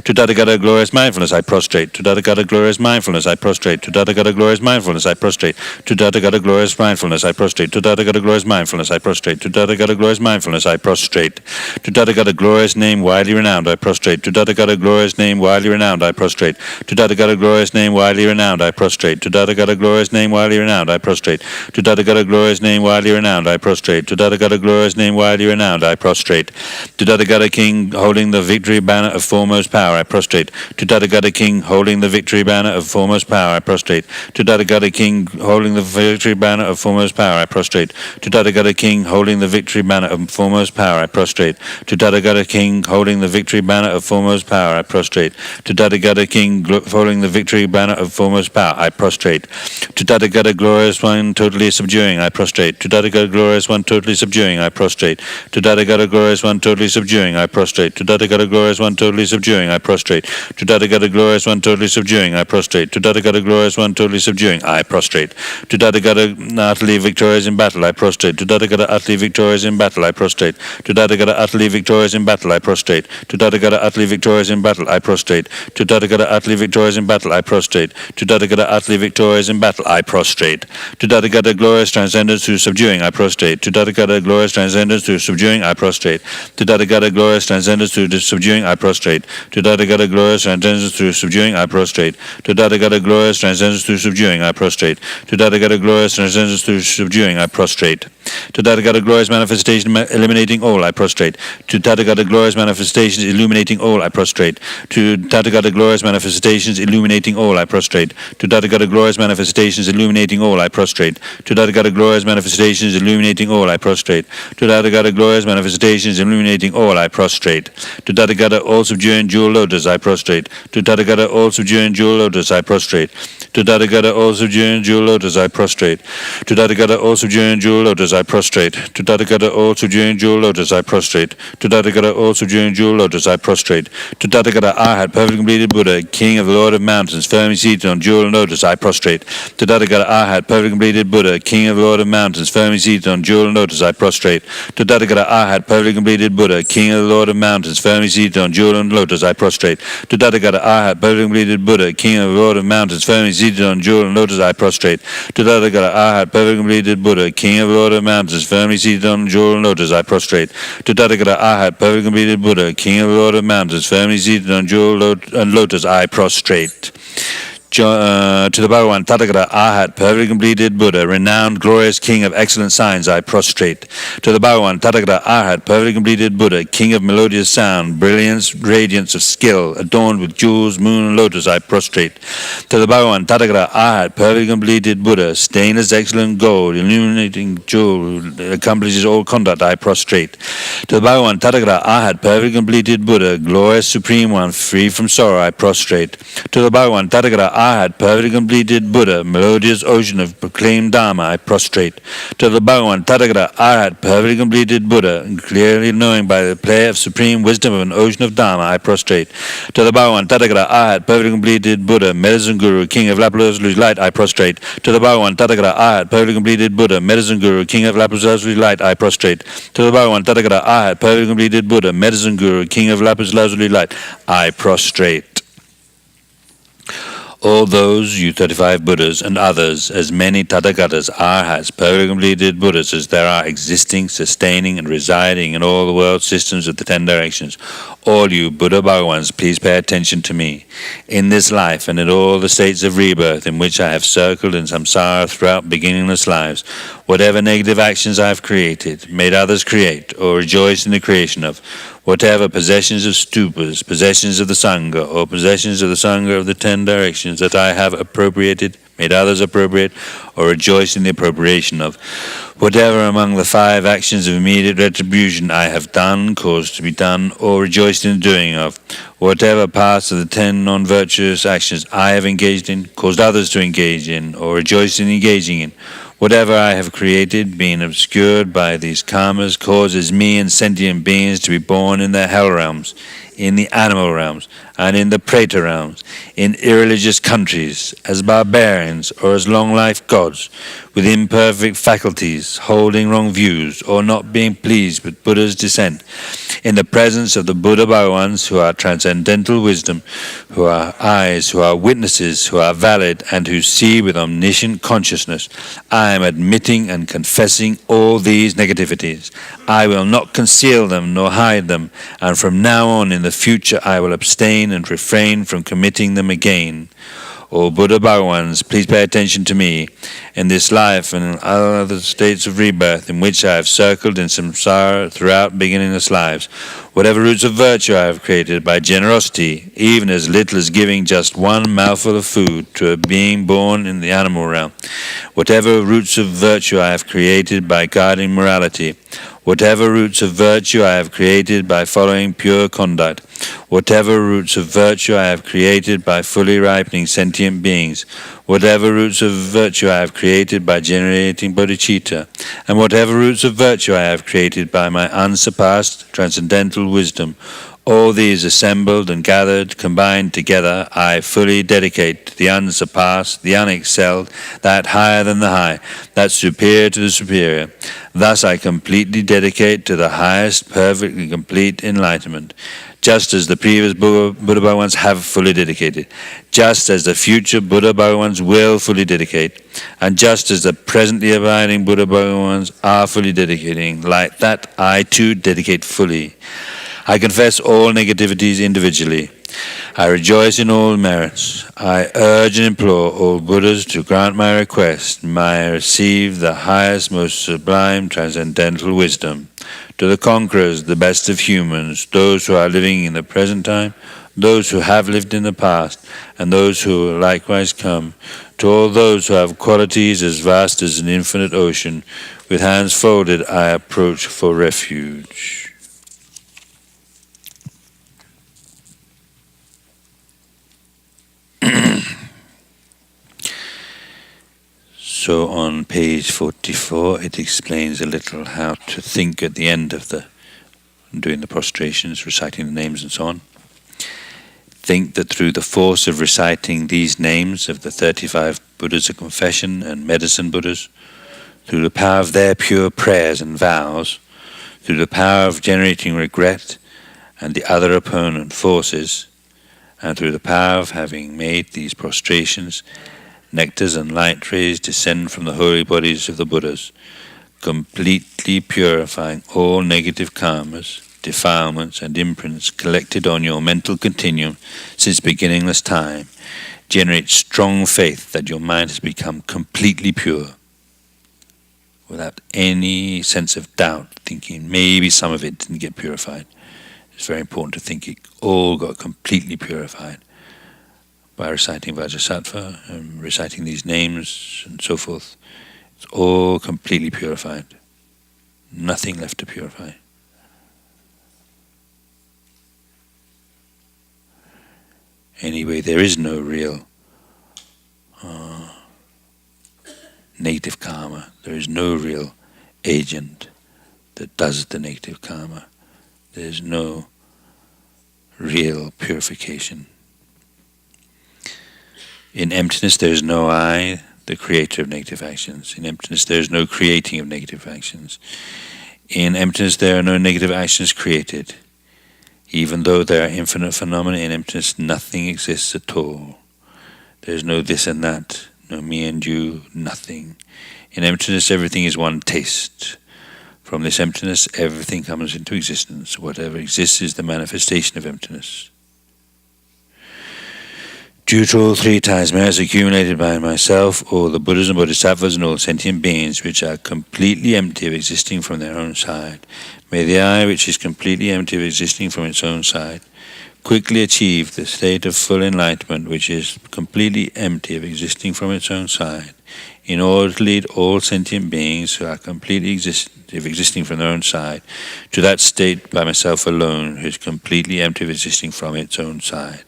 Speaker 2: To Tathagata glorious mindfulness, I prostrate. To Tathagata glorious mindfulness, I prostrate. To Tathagata glorious mindfulness, I prostrate. To Tathagata glorious mindfulness, I prostrate. To Tathagata glorious mindfulness, I prostrate. To Tathagata glorious mindfulness, I prostrate. To Tathagata glorious name widely renowned, I prostrate. To Tathagata glorious name widely renowned, I prostrate. To Tathagata glorious name widely renowned, I prostrate. To Tathagata glorious name widely renowned, I prostrate. To Tathagata glorious name widely renowned, I prostrate. To Tathagata glorious name widely renowned, I prostrate. To Tathagata king holding the victory banner of foremost power, I prostrate. To Tathagata king holding the victory banner of foremost power, I prostrate. To Tathagata king holding the victory banner of foremost power, I prostrate. To Tathagata king holding the victory banner of foremost power, I prostrate. To Tathagata king holding the victory banner of foremost power, I prostrate. To Tathagata king holding the victory banner of foremost power, I prostrate. To Tathagata glorious one totally subduing, I prostrate. To Tathagata glorious one totally subduing, I prostrate. To Tathagata glorious one totally subduing, I prostrate. To Tathagata glorious one, totally subduing, I prostrate. To Tathagata glorious one, totally subduing, I prostrate. To Tathagata glorious one, totally subduing, I prostrate. To Tathagata utterly victorious in battle, I prostrate. To Tathagata utterly victorious in battle, I prostrate. To Tathagata utterly victorious in battle, I prostrate. To Tathagata utterly victorious in battle, I prostrate. To Tathagata utterly victorious in battle, I prostrate. To Tathagata utterly victorious in battle, I prostrate. To Tathagata glorious transcendence through subduing, I prostrate. To Tathagata glorious transcendence through subduing, I prostrate. To Tathagata glorious transcendence through subduing, I prostrate. To Tathagata glorious transcendence through subduing, I prostrate. To Tathagata glorious transcendence through subduing, I prostrate. To Tathagata glorious transcendence through subduing, I prostrate. To Tathagata glorious manifestation eliminating all, I prostrate. To Tathagata glorious manifestations illuminating all, I prostrate. To Tathagata glorious manifestations illuminating all, I prostrate. To Tathagata glorious manifestations illuminating all, I prostrate. To Tathagata glorious manifestations illuminating all, I prostrate. To Tathagata glorious manifestations illuminating all, I prostrate. To Tathagata all subduing jewel lotus, I prostrate. To Tathagata all subduing jewel lotus, I prostrate. To Tathagata all subduing jewel lotus, I prostrate. To Tathagata all subduing jewel lotus, I prostrate. To Tathagata all subduing jewel lotus, I prostrate. To Tathagata all subduing jewel lotus, I prostrate. To Tathagata Arhat, perfectly completed Buddha, King of the Lord of Mountains, firmly seated on jewel lotus, I prostrate. To Tathagata Arhat, perfectly completed Buddha, King of the Lord of Mountains, firmly seated on jewel lotus, I prostrate. To Tathagata Arhat, perfectly completed Buddha, King of the Lord of Mountains, firmly seated on jewel lotus, I prostrate. To Tathagata Arhat, perfectly completed Buddha, King of the Lord of Mountains, firmly seated on jewel and lotus, I prostrate. To Tathagata Arhat, perfectly completed Buddha, King of the Lord of Mountains, firmly seated on jewel and lotus, I prostrate. To Tathagata Arhat, perfectly completed Buddha, King of the Lord of Mountains, firmly seated on jewel and lotus, I prostrate. To the Bhagavan Tathagata Arhat, perfectly completed Buddha, renowned, glorious King of excellent signs, I prostrate. To the Bhagavan Tathagata Arhat, perfectly completed Buddha, King of melodious sound, brilliance, radiance of skill, adorned with jewels, moon, and lotus, I prostrate. To the Bhagavan Tathagata Arhat, perfectly completed Buddha, stainless, excellent gold, illuminating jewel, accomplishes all conduct, I prostrate. To the Bhagavan Tathagata Arhat, perfectly completed Buddha, glorious, supreme one, free from sorrow, I prostrate. To the Bhagavan Tathagata Arhat, perfectly completed Buddha, melodious ocean of proclaimed Dharma, I prostrate. To the Bhagavan Tathagata Arhat, perfectly completed Buddha, clearly knowing by the play of supreme wisdom of an ocean of Dharma, I prostrate. To the Bhagavan Tathagata Arhat, perfectly completed Buddha, medicine guru, King of Lapis light, I prostrate. To the Bhagavan Tathagata Arhat, perfectly completed Buddha, medicine guru, King of Lapis light, I prostrate. To the Bhagavan Tathagata Arhat, perfectly completed Buddha, medicine guru, King of Lapis Lazuli light, I prostrate. All those, you 35 Buddhas, and others, as many Tathagatas, Arhats, perfectly completed Buddhas as there are existing, sustaining, and residing in all the world systems of the 10 directions. All you Buddha Bhagavans, please pay attention to me. In this life and in all the states of rebirth in which I have circled in samsara throughout beginningless lives, whatever negative actions I have created, made others create, or rejoiced in the creation of, whatever possessions of stupas, possessions of the Sangha, or possessions of the Sangha of the 10 directions that I have appropriated, made others appropriate, or rejoiced in the appropriation of, whatever among the 5 actions of immediate retribution I have done, caused to be done, or rejoiced in the doing of, whatever parts of the 10 non-virtuous actions I have engaged in, caused others to engage in, or rejoiced in engaging in, whatever I have created, being obscured by these karmas, causes me and sentient beings to be born in the hell realms, in the animal realms, and in the preta realms, in irreligious countries, as barbarians or as long-life gods, with imperfect faculties, holding wrong views, or not being pleased with Buddha's descent, in the presence of the Buddha Bhagavans, who are transcendental wisdom, who are eyes, who are witnesses, who are valid, and who see with omniscient consciousness, I am admitting and confessing all these negativities. I will not conceal them nor hide them, and from now on in the future I will abstain and refrain from committing them again. O Buddha Bhagavans, please pay attention to me. In this life and in other states of rebirth in which I have circled in samsara throughout beginningless lives, whatever roots of virtue I have created by generosity, even as little as giving just one mouthful of food to a being born in the animal realm, whatever roots of virtue I have created by guarding morality, whatever roots of virtue I have created by following pure conduct, whatever roots of virtue I have created by fully ripening sentient beings, whatever roots of virtue I have created by generating bodhicitta, and whatever roots of virtue I have created by my unsurpassed transcendental wisdom, All these assembled and gathered, combined together, I fully dedicate to the unsurpassed, the unexcelled, that higher than the high, that superior to the superior. Thus I completely dedicate to the highest, perfectly complete enlightenment, just as the previous Buddha Bhagavans have fully dedicated, just as the future Buddha Bhagavans will fully dedicate, and just as the presently abiding Buddha Bhagavans are fully dedicating, like that I too dedicate fully. I confess all negativities individually. I rejoice in all merits. I urge and implore all Buddhas to grant my request. May I receive the highest, most sublime, transcendental wisdom. To the conquerors, the best of humans, those who are living in the present time, those who have lived in the past, and those who will likewise come, to all those who have qualities as vast as an infinite ocean, with hands folded I approach for refuge. So on page 44 it explains a little how to think at the end of doing the prostrations, reciting the names and so on. Think that through the force of reciting these names of the 35 Buddhas of confession and medicine Buddhas, through the power of their pure prayers and vows, through the power of generating regret and the other opponent forces, and through the power of having made these prostrations, nectars and light rays descend from the holy bodies of the Buddhas, completely purifying all negative karmas, defilements and imprints collected on your mental continuum since beginningless time. Generate strong faith that your mind has become completely pure, without any sense of doubt, thinking maybe some of it didn't get purified. It's very important to think it all got completely purified by reciting Vajrasattva and reciting these names and so forth. It's all completely purified. Nothing left to purify. Anyway, there is no real negative karma. There is no real agent that does the negative karma. There is no real purification. In emptiness there is no I, the creator of negative actions. In emptiness there is no creating of negative actions. In emptiness there are no negative actions created. Even though there are infinite phenomena, in emptiness nothing exists at all. There is no this and that, no me and you, nothing. In emptiness everything is one taste. From this emptiness everything comes into existence. Whatever exists is the manifestation of emptiness. Due to all three times merits accumulated by myself, all the Buddhas and Bodhisattvas and all sentient beings which are completely empty of existing from their own side, may the I which is completely empty of existing from its own side quickly achieve the state of full enlightenment which is completely empty of existing from its own side, in order to lead all sentient beings who are completely existing from their own side to that state by myself alone, who is completely empty of existing from its own side.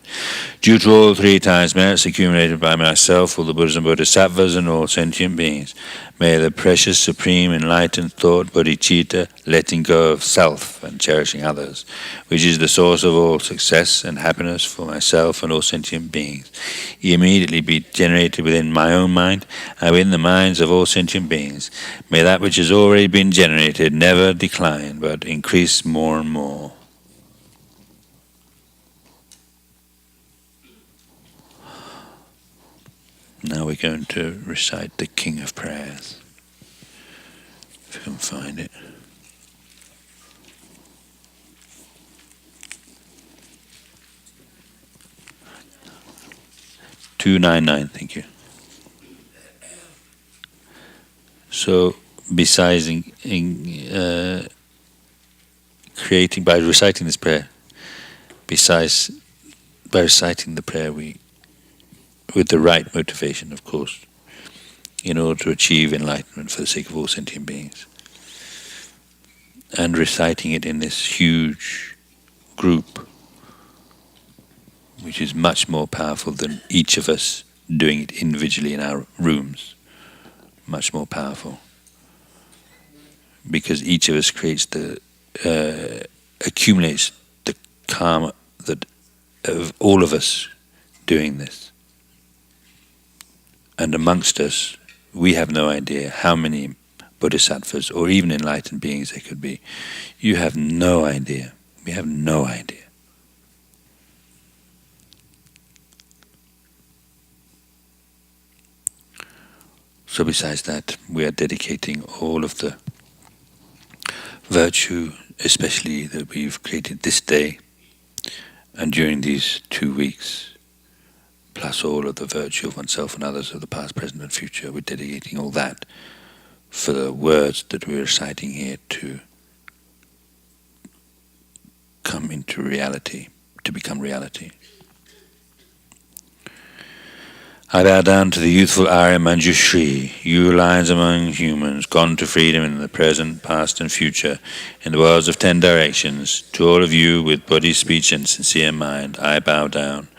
Speaker 2: Due to all three times merits accumulated by myself, all the Buddhas and Bodhisattvas and all sentient beings, may the precious, supreme, enlightened thought bodhicitta, letting go of self and cherishing others, which is the source of all success and happiness for myself and all sentient beings, immediately be generated within my own mind and within the minds of all sentient beings. May that which has already been generated never decline, but increase more and more. Now we're going to recite the King of Prayers, if you can find it. "299, thank you. So, besides creating, by reciting this prayer, by reciting the prayer, with the right motivation, of course, in order to achieve enlightenment for the sake of all sentient beings, and reciting it in this huge group, which is much more powerful than each of us doing it individually in our rooms. Much more powerful, because each of us accumulates the karma that of all of us doing this. And amongst us, we have no idea how many bodhisattvas or even enlightened beings there could be. You have no idea. We have no idea. So besides that, we are dedicating all of the virtue, especially that we've created this day and during these 2 weeks, plus all of the virtue of oneself and others of the past, present and future. We're dedicating all that for the words that we're reciting here to come into reality, to become reality. I bow down to the youthful Arya Manjushri, you lions among humans, gone to freedom in the present, past and future, in the worlds of 10 directions. To all of you with body, speech and sincere mind, I bow down.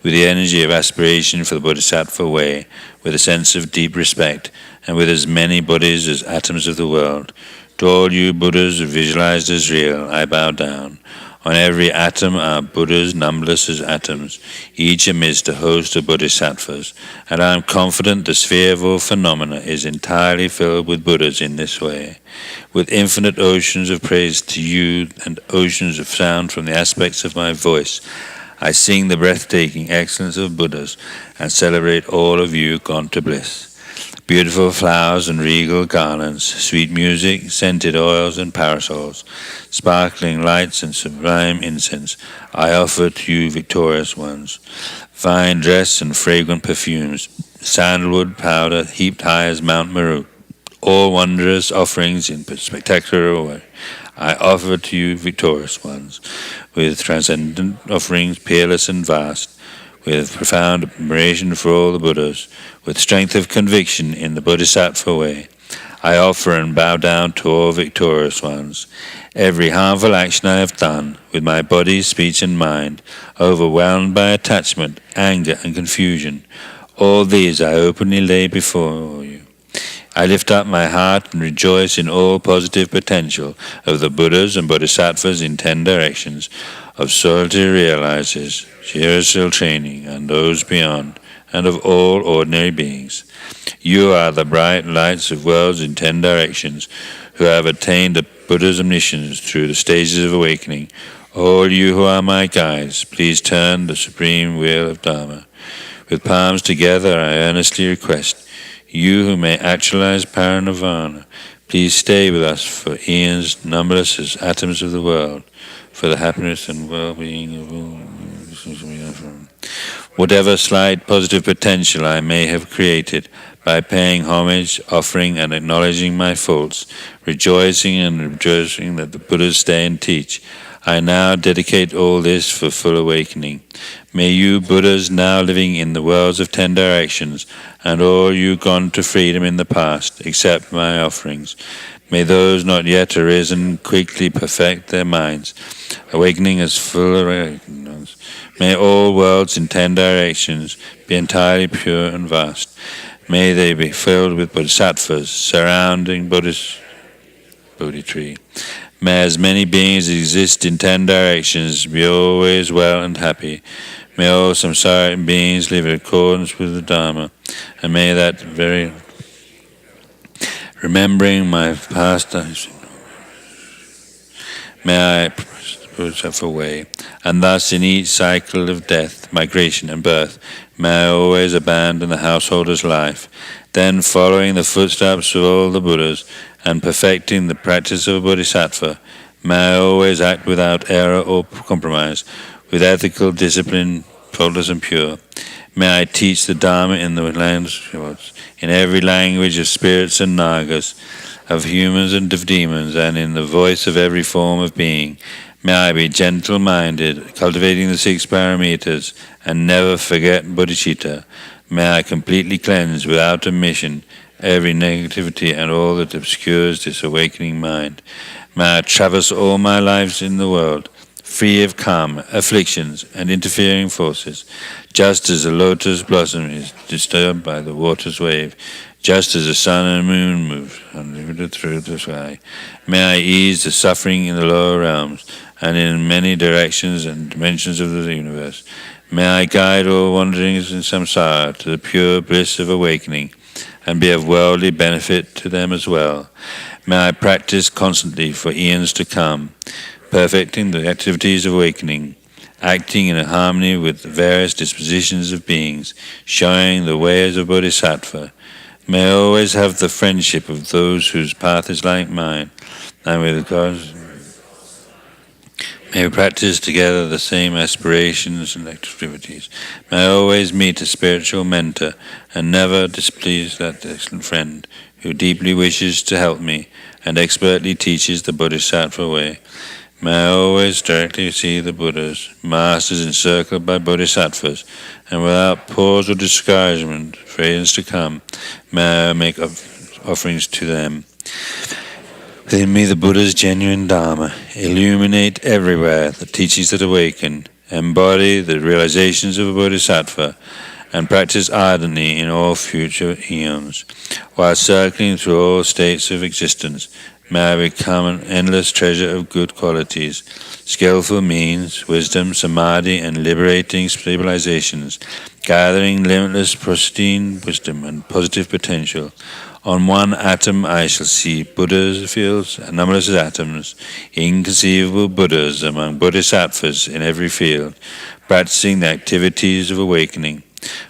Speaker 2: With the energy of aspiration for the Bodhisattva way, with a sense of deep respect, and with as many bodies as atoms of the world, to all you Buddhas visualized as real, I bow down. On every atom are Buddhas numberless as atoms, each amidst a host of bodhisattvas, and I am confident the sphere of all phenomena is entirely filled with Buddhas in this way. With infinite oceans of praise to you and oceans of sound from the aspects of my voice, I sing the breathtaking excellence of Buddhas and celebrate all of you gone to bliss. Beautiful flowers and regal garlands, sweet music, scented oils and parasols, sparkling lights and sublime incense, I offer to you victorious ones. Fine dress and fragrant perfumes, sandalwood powder heaped high as Mount Meru, all wondrous offerings in spectacular way. I offer to you victorious ones, with transcendent offerings peerless and vast, with profound admiration for all the Buddhas, with strength of conviction in the Bodhisattva way, I offer and bow down to all victorious ones. Every harmful action I have done, with my body, speech and mind, overwhelmed by attachment, anger and confusion, all these I openly lay before you. I lift up my heart and rejoice in all positive potential of the Buddhas and Bodhisattvas in 10 directions, of solitary realizers, spiritual training, and those beyond, and of all ordinary beings. You are the bright lights of worlds in 10 directions, who have attained the Buddha's omniscience through the stages of awakening. All you who are my guides, please turn the supreme wheel of Dharma. With palms together I earnestly request, you who may actualize parinirvana, please stay with us for eons numberless as atoms of the world, for the happiness and well-being of all. Whatever slight positive potential I may have created, by paying homage, offering and acknowledging my faults, rejoicing that the Buddhas stay and teach, I now dedicate all this for full awakening. May you Buddhas now living in the worlds of 10 directions, and all you gone to freedom in the past, accept my offerings. May those not yet arisen quickly perfect their minds, awakening as full awakenings. May all worlds in 10 directions be entirely pure and vast. May they be filled with bodhisattvas surrounding Bodhi tree. May as many beings exist in 10 directions be always well and happy. May all samsaric beings live in accordance with the Dharma, and may that very remembering my past may I put away, and thus in each cycle of death, migration and birth, may I always abandon the householder's life, then following the footsteps of all the Buddhas, and perfecting the practice of a bodhisattva, may I always act without error or compromise, with ethical discipline, faultless and pure. May I teach the Dharma in the lands, in every language of spirits and nagas, of humans and of demons, and in the voice of every form of being. May I be gentle-minded, cultivating the 6 paramitas, and never forget bodhicitta. May I completely cleanse without omission every negativity and all that obscures this awakening mind. May I traverse all my lives in the world, free of karma, afflictions, and interfering forces, just as the lotus blossom is disturbed by the water's wave, just as the sun and moon move unlimited through the sky. May I ease the suffering in the lower realms, and in many directions and dimensions of the universe. May I guide all wanderings in samsara to the pure bliss of awakening, and be of worldly benefit to them as well. May I practice constantly for eons to come, perfecting the activities of awakening, acting in harmony with the various dispositions of beings, showing the ways of Bodhisattva. May I always have the friendship of those whose path is like mine, and with God, may we practice together the same aspirations and activities. May I always meet a spiritual mentor, and never displease that excellent friend who deeply wishes to help me and expertly teaches the Bodhisattva way. May I always directly see the Buddhas, masters encircled by Bodhisattvas, and without pause or discouragement for ages to come, may I make offerings to them. Within me the Buddha's genuine Dharma, illuminate everywhere the teachings that awaken, embody the realizations of a Bodhisattva, and practice ardently in all future eons. While circling through all states of existence, may I become an endless treasure of good qualities, skillful means, wisdom, samadhi, and liberating stabilizations, gathering limitless pristine wisdom and positive potential. On one atom I shall see Buddhas fields, numberless atoms, inconceivable Buddhas among Bodhisattvas in every field, practicing the activities of awakening.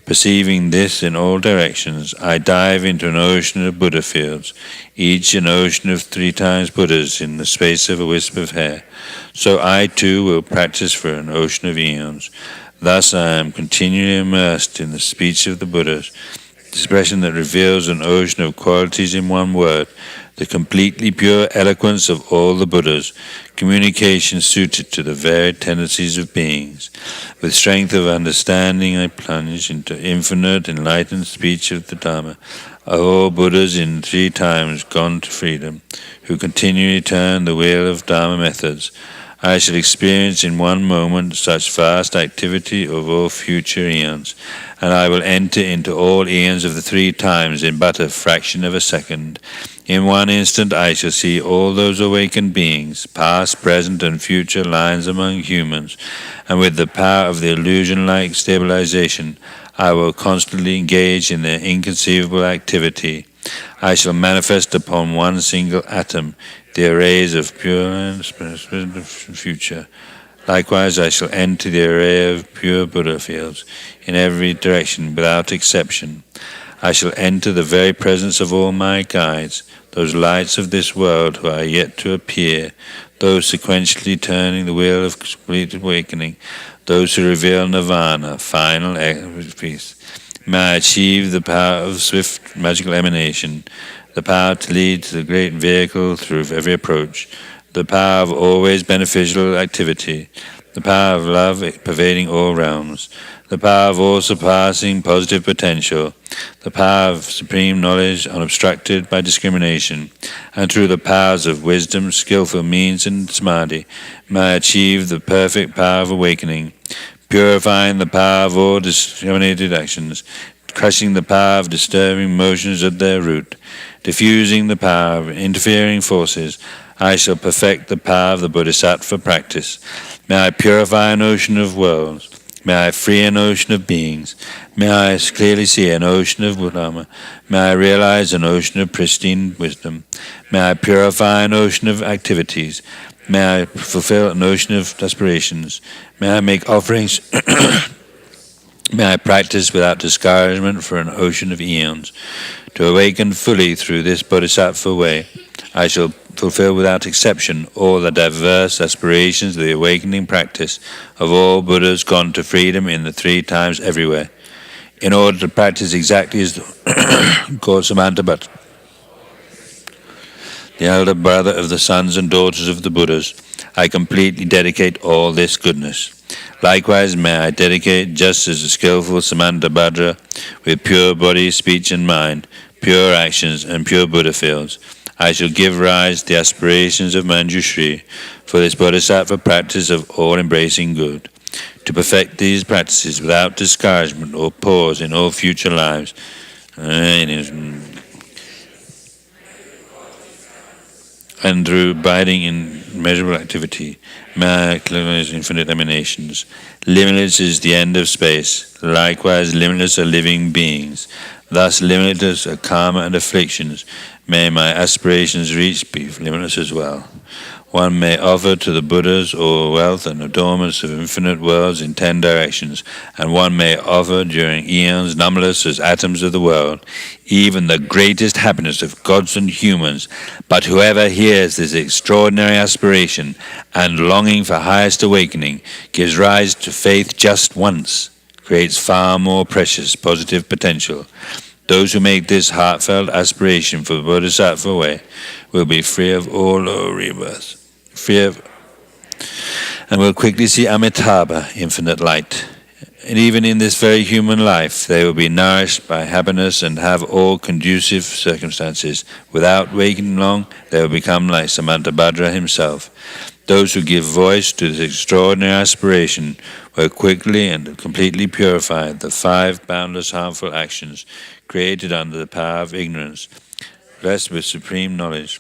Speaker 2: Perceiving this in all directions, I dive into an ocean of Buddha fields, each an ocean of 3 times Buddhas in the space of a wisp of hair. So I too will practice for an ocean of eons. Thus I am continually immersed in the speech of the Buddhas, expression that reveals an ocean of qualities in one word, the completely pure eloquence of all the Buddhas, communication suited to the varied tendencies of beings. With strength of understanding I plunge into infinite enlightened speech of the Dharma, of all Buddhas in 3 times gone to freedom, who continually turn the wheel of Dharma methods. I shall experience in one moment such vast activity of all future eons, and I will enter into all eons of the 3 times in but a fraction of a second. In one instant I shall see all those awakened beings, past, present, and future lines among humans, and with the power of the illusion-like stabilization, I will constantly engage in their inconceivable activity. I shall manifest upon one single atom the arrays of pure and future. Likewise, I shall enter the array of pure Buddha fields in every direction without exception. I shall enter the very presence of all my guides, those lights of this world who are yet to appear, those sequentially turning the wheel of complete awakening, those who reveal nirvana, final peace. May I achieve the power of swift magical emanation, the power to lead to the great vehicle through every approach, the power of always beneficial activity, the power of love pervading all realms, the power of all surpassing positive potential, the power of supreme knowledge unobstructed by discrimination, and through the powers of wisdom, skillful means, and samadhi, may I achieve the perfect power of awakening, purifying the power of all discriminated actions, crushing the power of disturbing motions at their root, diffusing the power of interfering forces. I shall perfect the power of the Bodhisattva practice. May I purify an ocean of worlds. May I free an ocean of beings. May I clearly see an ocean of Lama. May I realize an ocean of pristine wisdom. May I purify an ocean of activities. May I fulfill an ocean of aspirations. May I make offerings. May I practice without discouragement for an ocean of eons. To awaken fully through this Bodhisattva way, I shall fulfill without exception all the diverse aspirations of the awakening practice of all Buddhas gone to freedom in the 3 times everywhere. In order to practice exactly as called Samantabhat, the elder brother of the sons and daughters of the Buddhas, I completely dedicate all this goodness. Likewise may I dedicate just as a skillful Samantabhadra with pure body, speech and mind, pure actions and pure Buddha fields. I shall give rise to the aspirations of Manjushri for this Bodhisattva practice of all-embracing good, to perfect these practices without discouragement or pause in all future lives. And through abiding in measurable activity. May I close infinite emanations. Limitless is the end of space. Likewise, limitless are living beings. Thus, limitless are karma and afflictions. May my aspirations reach be limitless as well. One may offer to the Buddhas all wealth and adornments of infinite worlds in 10 directions, and one may offer during eons numberless as atoms of the world, even the greatest happiness of gods and humans. But whoever hears this extraordinary aspiration and longing for highest awakening gives rise to faith just once, creates far more precious positive potential. Those who make this heartfelt aspiration for the Bodhisattva way will be free of all lower rebirths, and will quickly see Amitabha, infinite light. And even in this very human life, they will be nourished by happiness and have all conducive circumstances. Without waiting long, they will become like Samantabhadra himself. Those who give voice to this extraordinary aspiration will quickly and completely purify the 5 boundless harmful actions created under the power of ignorance, blessed with supreme knowledge.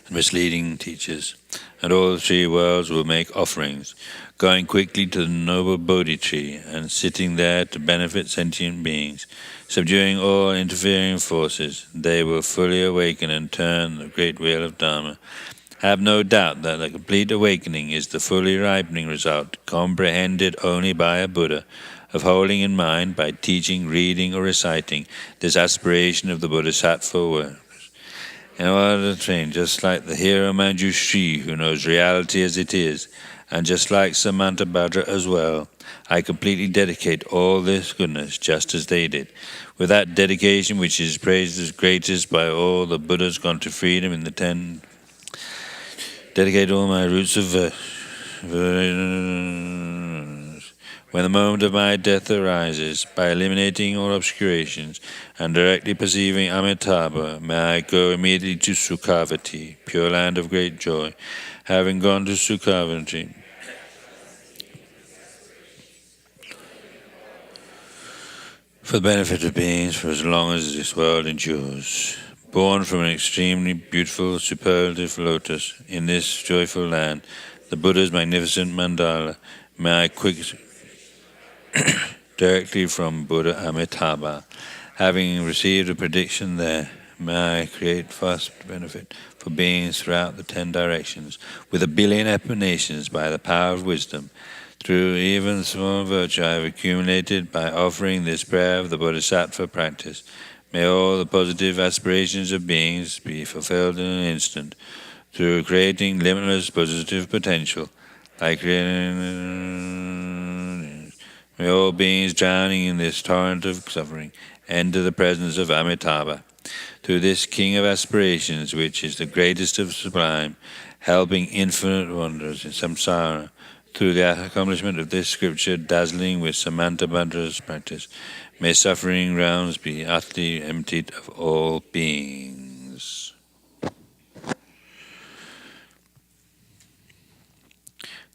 Speaker 2: And misleading teachers, and all the 3 worlds will make offerings, going quickly to the noble Bodhi tree and sitting there to benefit sentient beings, subduing all interfering forces. They will fully awaken and turn the great wheel of Dharma. Have no doubt that the complete awakening is the fully ripening result, comprehended only by a Buddha, of holding in mind by teaching, reading, or reciting this aspiration of the Bodhisattva word. In order to train, just like the hero Manjushri, who knows reality as it is, and just like Samantabhadra as well, I completely dedicate all this goodness just as they did. With that dedication which is praised as greatest by all the Buddhas gone to freedom in the 10, dedicate all my roots of verse. When the moment of my death arises, by eliminating all obscurations and directly perceiving Amitabha, may I go immediately to Sukhavati, pure land of great joy. Having gone to Sukhavati, for the benefit of beings for as long as this world endures. Born from an extremely beautiful superlative lotus in this joyful land, the Buddha's magnificent mandala, may I directly from Buddha Amitabha, having received a prediction there, may I create vast benefit for beings throughout the 10 directions, with 1,000,000,000 emanations by the power of wisdom. Through even small virtue I have accumulated by offering this prayer of the Bodhisattva practice. May all the positive aspirations of beings be fulfilled in an instant, through creating limitless positive potential, like may all beings drowning in this torrent of suffering enter the presence of Amitabha. Through this king of aspirations, which is the greatest of sublime, helping infinite wonders in samsara, through the accomplishment of this scripture dazzling with Samantabhadra's practice, may suffering realms be utterly emptied of all beings.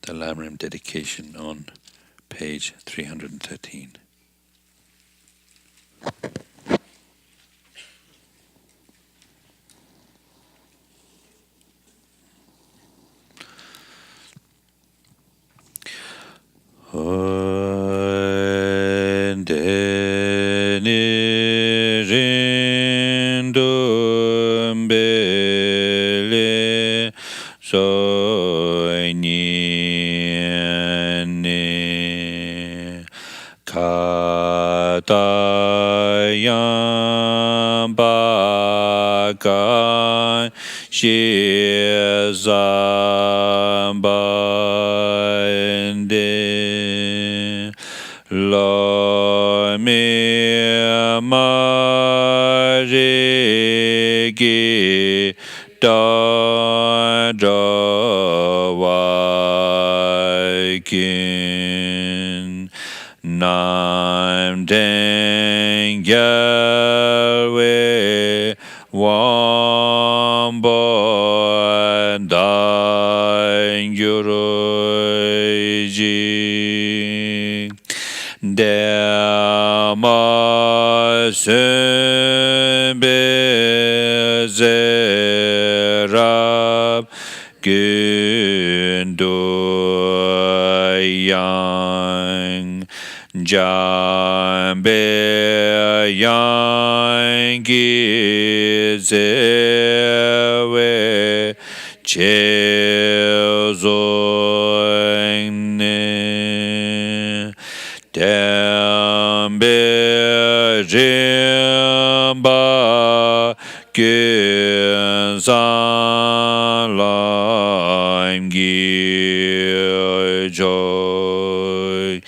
Speaker 2: The LamRim dedication on page 313. Katayam Bhagai Shizambande Lama Marigi Dadrawaikin Nam Deng Yalwe Wambo Dang Yuroji Dama zerab gundoyang jambe yang gizewe chezoine dambe jimba Genzan Laim Joy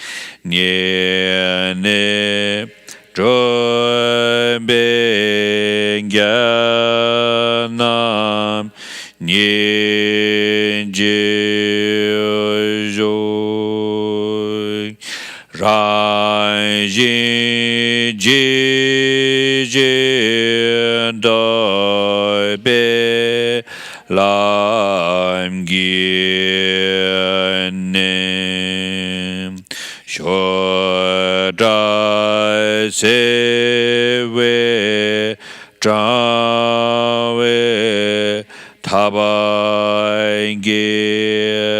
Speaker 2: Niene Joy Benganam Nien Joy Rai Jin Jin Doi Be Lam Gienem Shodai Sewe Trawe Tabai Gengi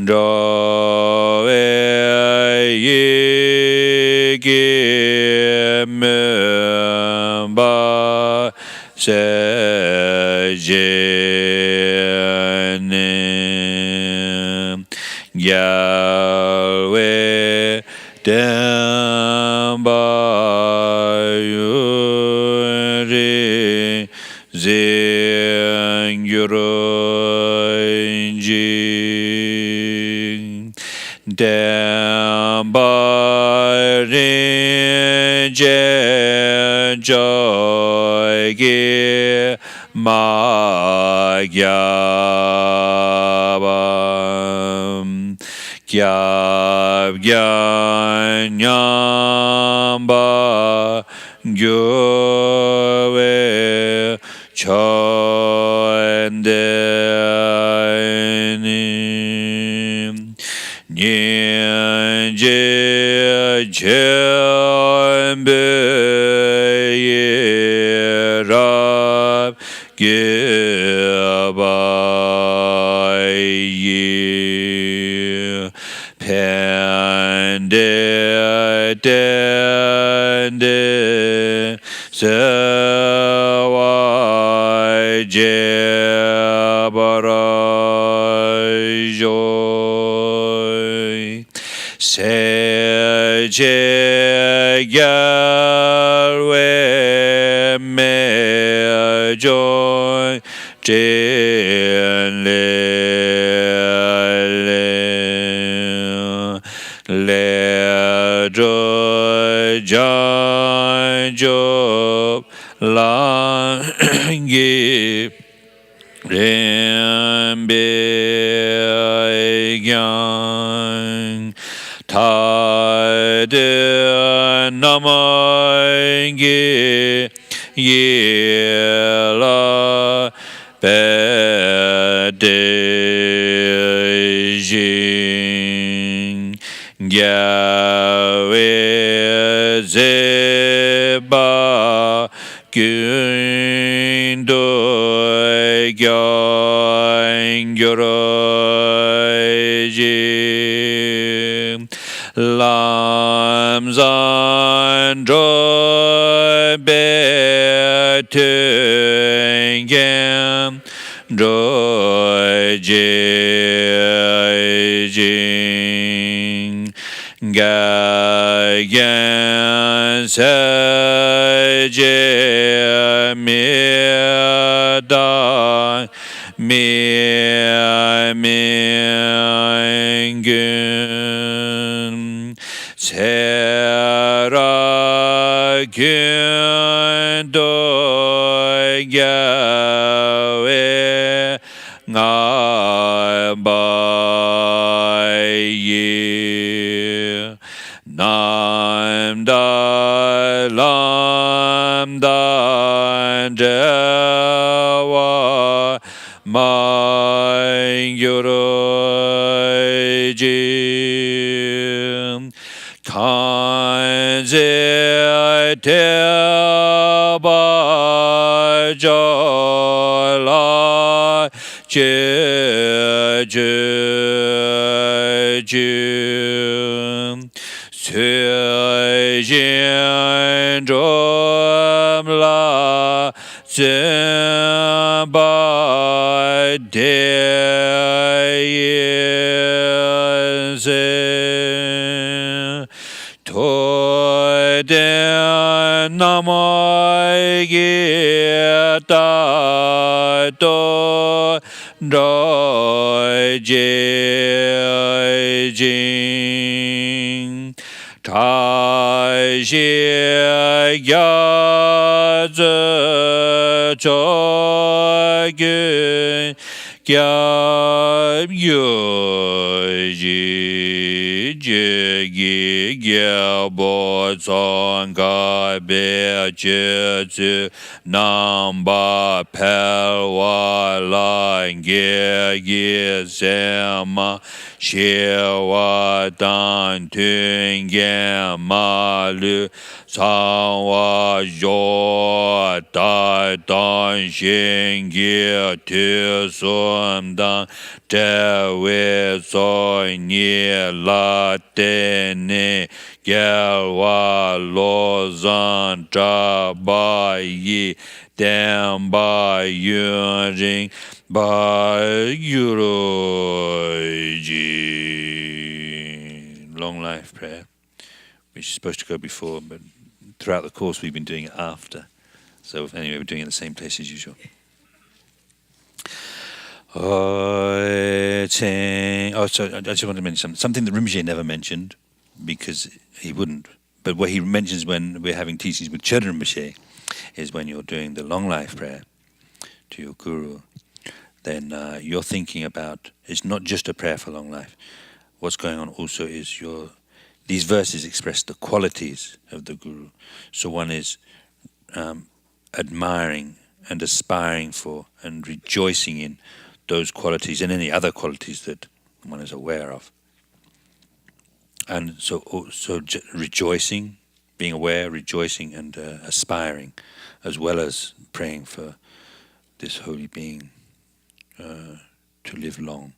Speaker 2: Doi Memba Sejenim Yahweh Demba Yuri Zingyuroinji Demba Joy Gi Magyabam Gyab Gyanyamba Gyove Choendenim Nyenje Jembe Yerab Gibayi Pende Dende Sewai Jebarajoy Seje Galwe Mejoy Jenle Lejoy Janjob Langi Rembegang Tade Namangi Yela Bedejing Gyawe Zeba Gündoy Gyangyorojim Lam Zandroy Betungen Droy Jing Gagan Seje Midan Mingun Sera Kundoy Gawe Ngabayi Nam da lam da dewa Mangyurojim Kanze te ba jo la che ju sui jin zhom la zhen ba de yin zhen toi den namai ge ta do doi je jing tai xie ya zhe zhe ge gyab yu ji ji gi gyab bo zong ga be ji zi nam ba pel wa la ge ge se ma xie wa dan tun ge ma lu sang wa zhuo da dan xin ge tu sun dan de wei zoi ni la de ne ge wa lo zan zha ba yi dan ba yun jing ba yu ro ji. Long life prayer, which is supposed to go before, but throughout the course we've been doing it after. So anyway, we're doing it in the same place as usual. Oh, so I just want to mention something that Rinpoche never mentioned, because he wouldn't. But what he mentions when we're having teachings with Chöden Rinpoche is when you're doing the long life prayer to your guru, then you're thinking about, it's not just a prayer for long life. What's going on also is these verses express the qualities of the guru. So one is admiring and aspiring for and rejoicing in those qualities and any other qualities that one is aware of. And so rejoicing, being aware, rejoicing and aspiring, as well as praying for this holy being to live long.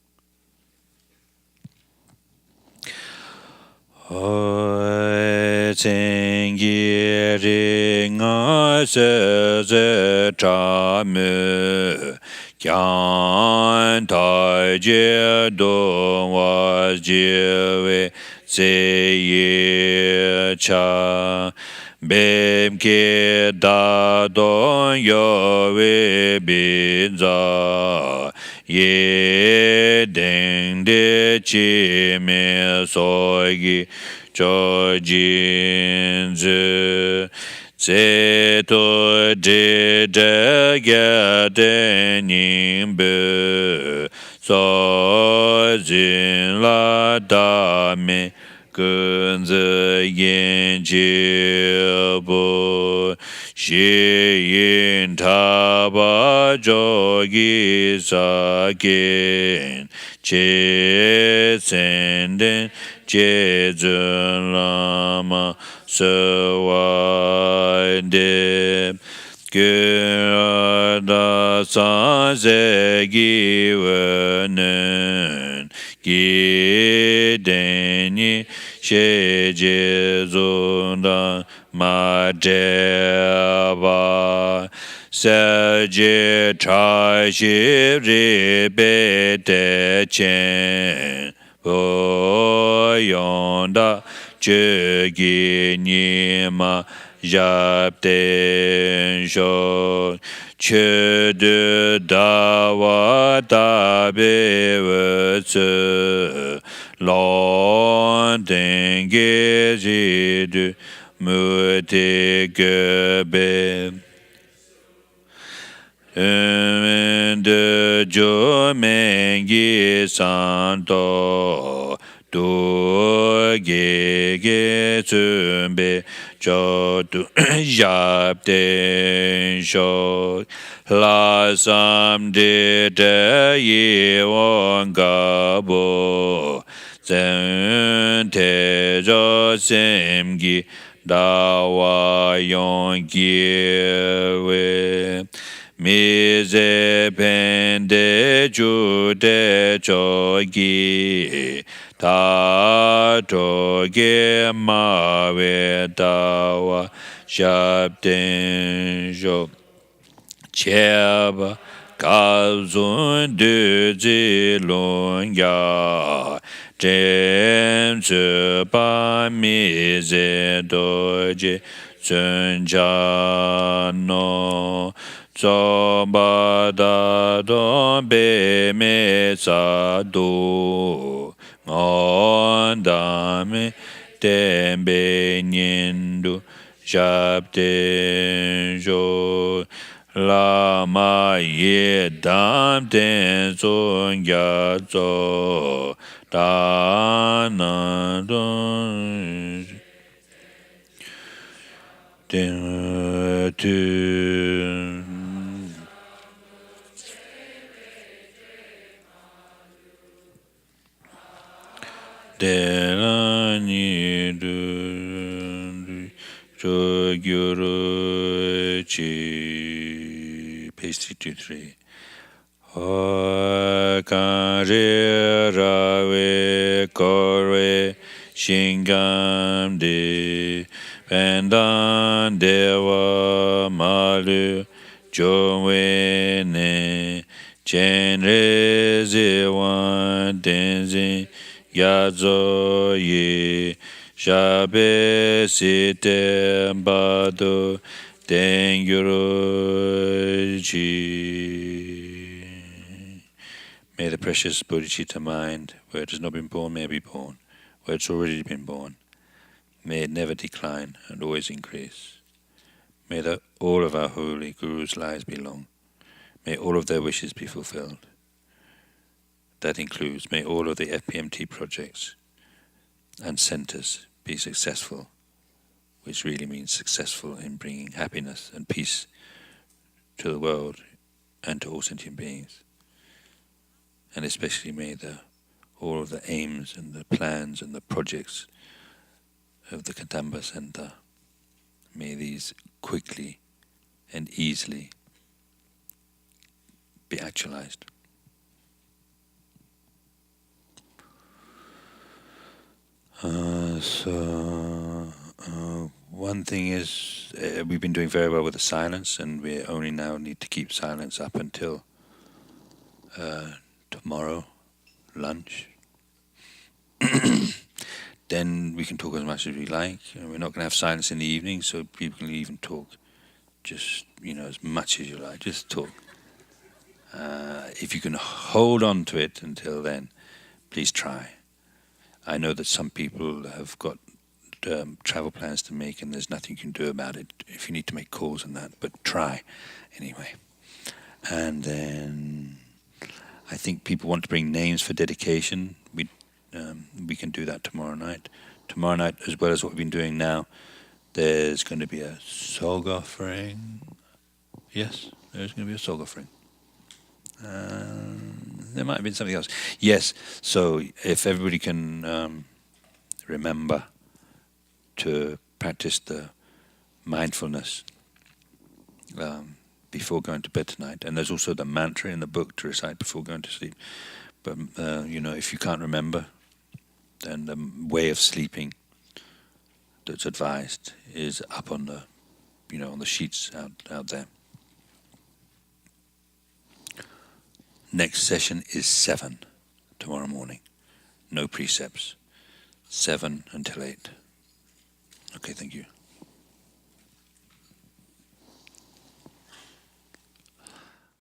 Speaker 2: Hoi tsing yi ri nga se ze cha mu kyang tai je do wa je we ze yi cha bem ke da don yo we bi za ye deng de chi me so gi cho jin zu ze to de de ge de nin bu so jin la da me gun ze yin ji bu xi yin ta ba zhou gi sa gen che sen den che zhen lama se wa de ge da sa ze gi wen nen gi den ni xie jie zun da ma de ba se jie chai xi ri be de qian bo yong da zhe gi ni ma yap den shou che de da wa da be we zi long den ge ji du mu te ge be de jo men gi san to do ge ge zun be jo du yap den shou la sam de de yi wong ga bo zhen te zhou sem gi dawa yon gyewe mi ze pende ju de jogi ta to ge ma we dawa shabden jo cheba kazun de zi lon ya jen ze pa mi ze do je zun ja no zo ba da do be me sa do ngon da me den be nyen du jab den jo Lama ye dam den zon ya zo da na don den tu de la ni du jo gyuru chi page 323 ho kare rawe kore shingam de pendan dewa malu jowe ne chenre zewan denzin yazo ye shabe site bado dengyuro chi. May the precious bodhicitta mind, where it has not been born, may it be born. Where it's already been born, may it never decline and always increase. May all of our holy Gurus' lives be long. May all of their wishes be fulfilled. That includes, may all of the FPMT projects and centers be successful, which really means successful in bringing happiness and peace to the world and to all sentient beings. And especially may all of the aims and the plans and the projects of the Kadamba Center, may these quickly and easily be actualized. One thing is, we've been doing very well with the silence, and we only now need to keep silence up until tomorrow lunch. Then we can talk as much as we like. We're not going to have silence in the evening, so people can even talk just, as much as you like. Just talk. If you can hold on to it until then, please try. I know that some people have got travel plans to make, and there's nothing you can do about it if you need to make calls and that, but try anyway. And then I think people want to bring names for dedication. We can do that tomorrow night. Tomorrow night, as well as what we've been doing now, there's going to be a sog offering. Yes, there's going to be a sog offering. There might have been something else. Yes, so if everybody can remember to practice the mindfulness before going to bed tonight. And there's also the mantra in the book to recite before going to sleep. But, if you can't remember, then the way of sleeping that's advised is up on the, on the sheets out there. Next session is 7 tomorrow morning. No precepts. 7 until 8. Okay, thank you.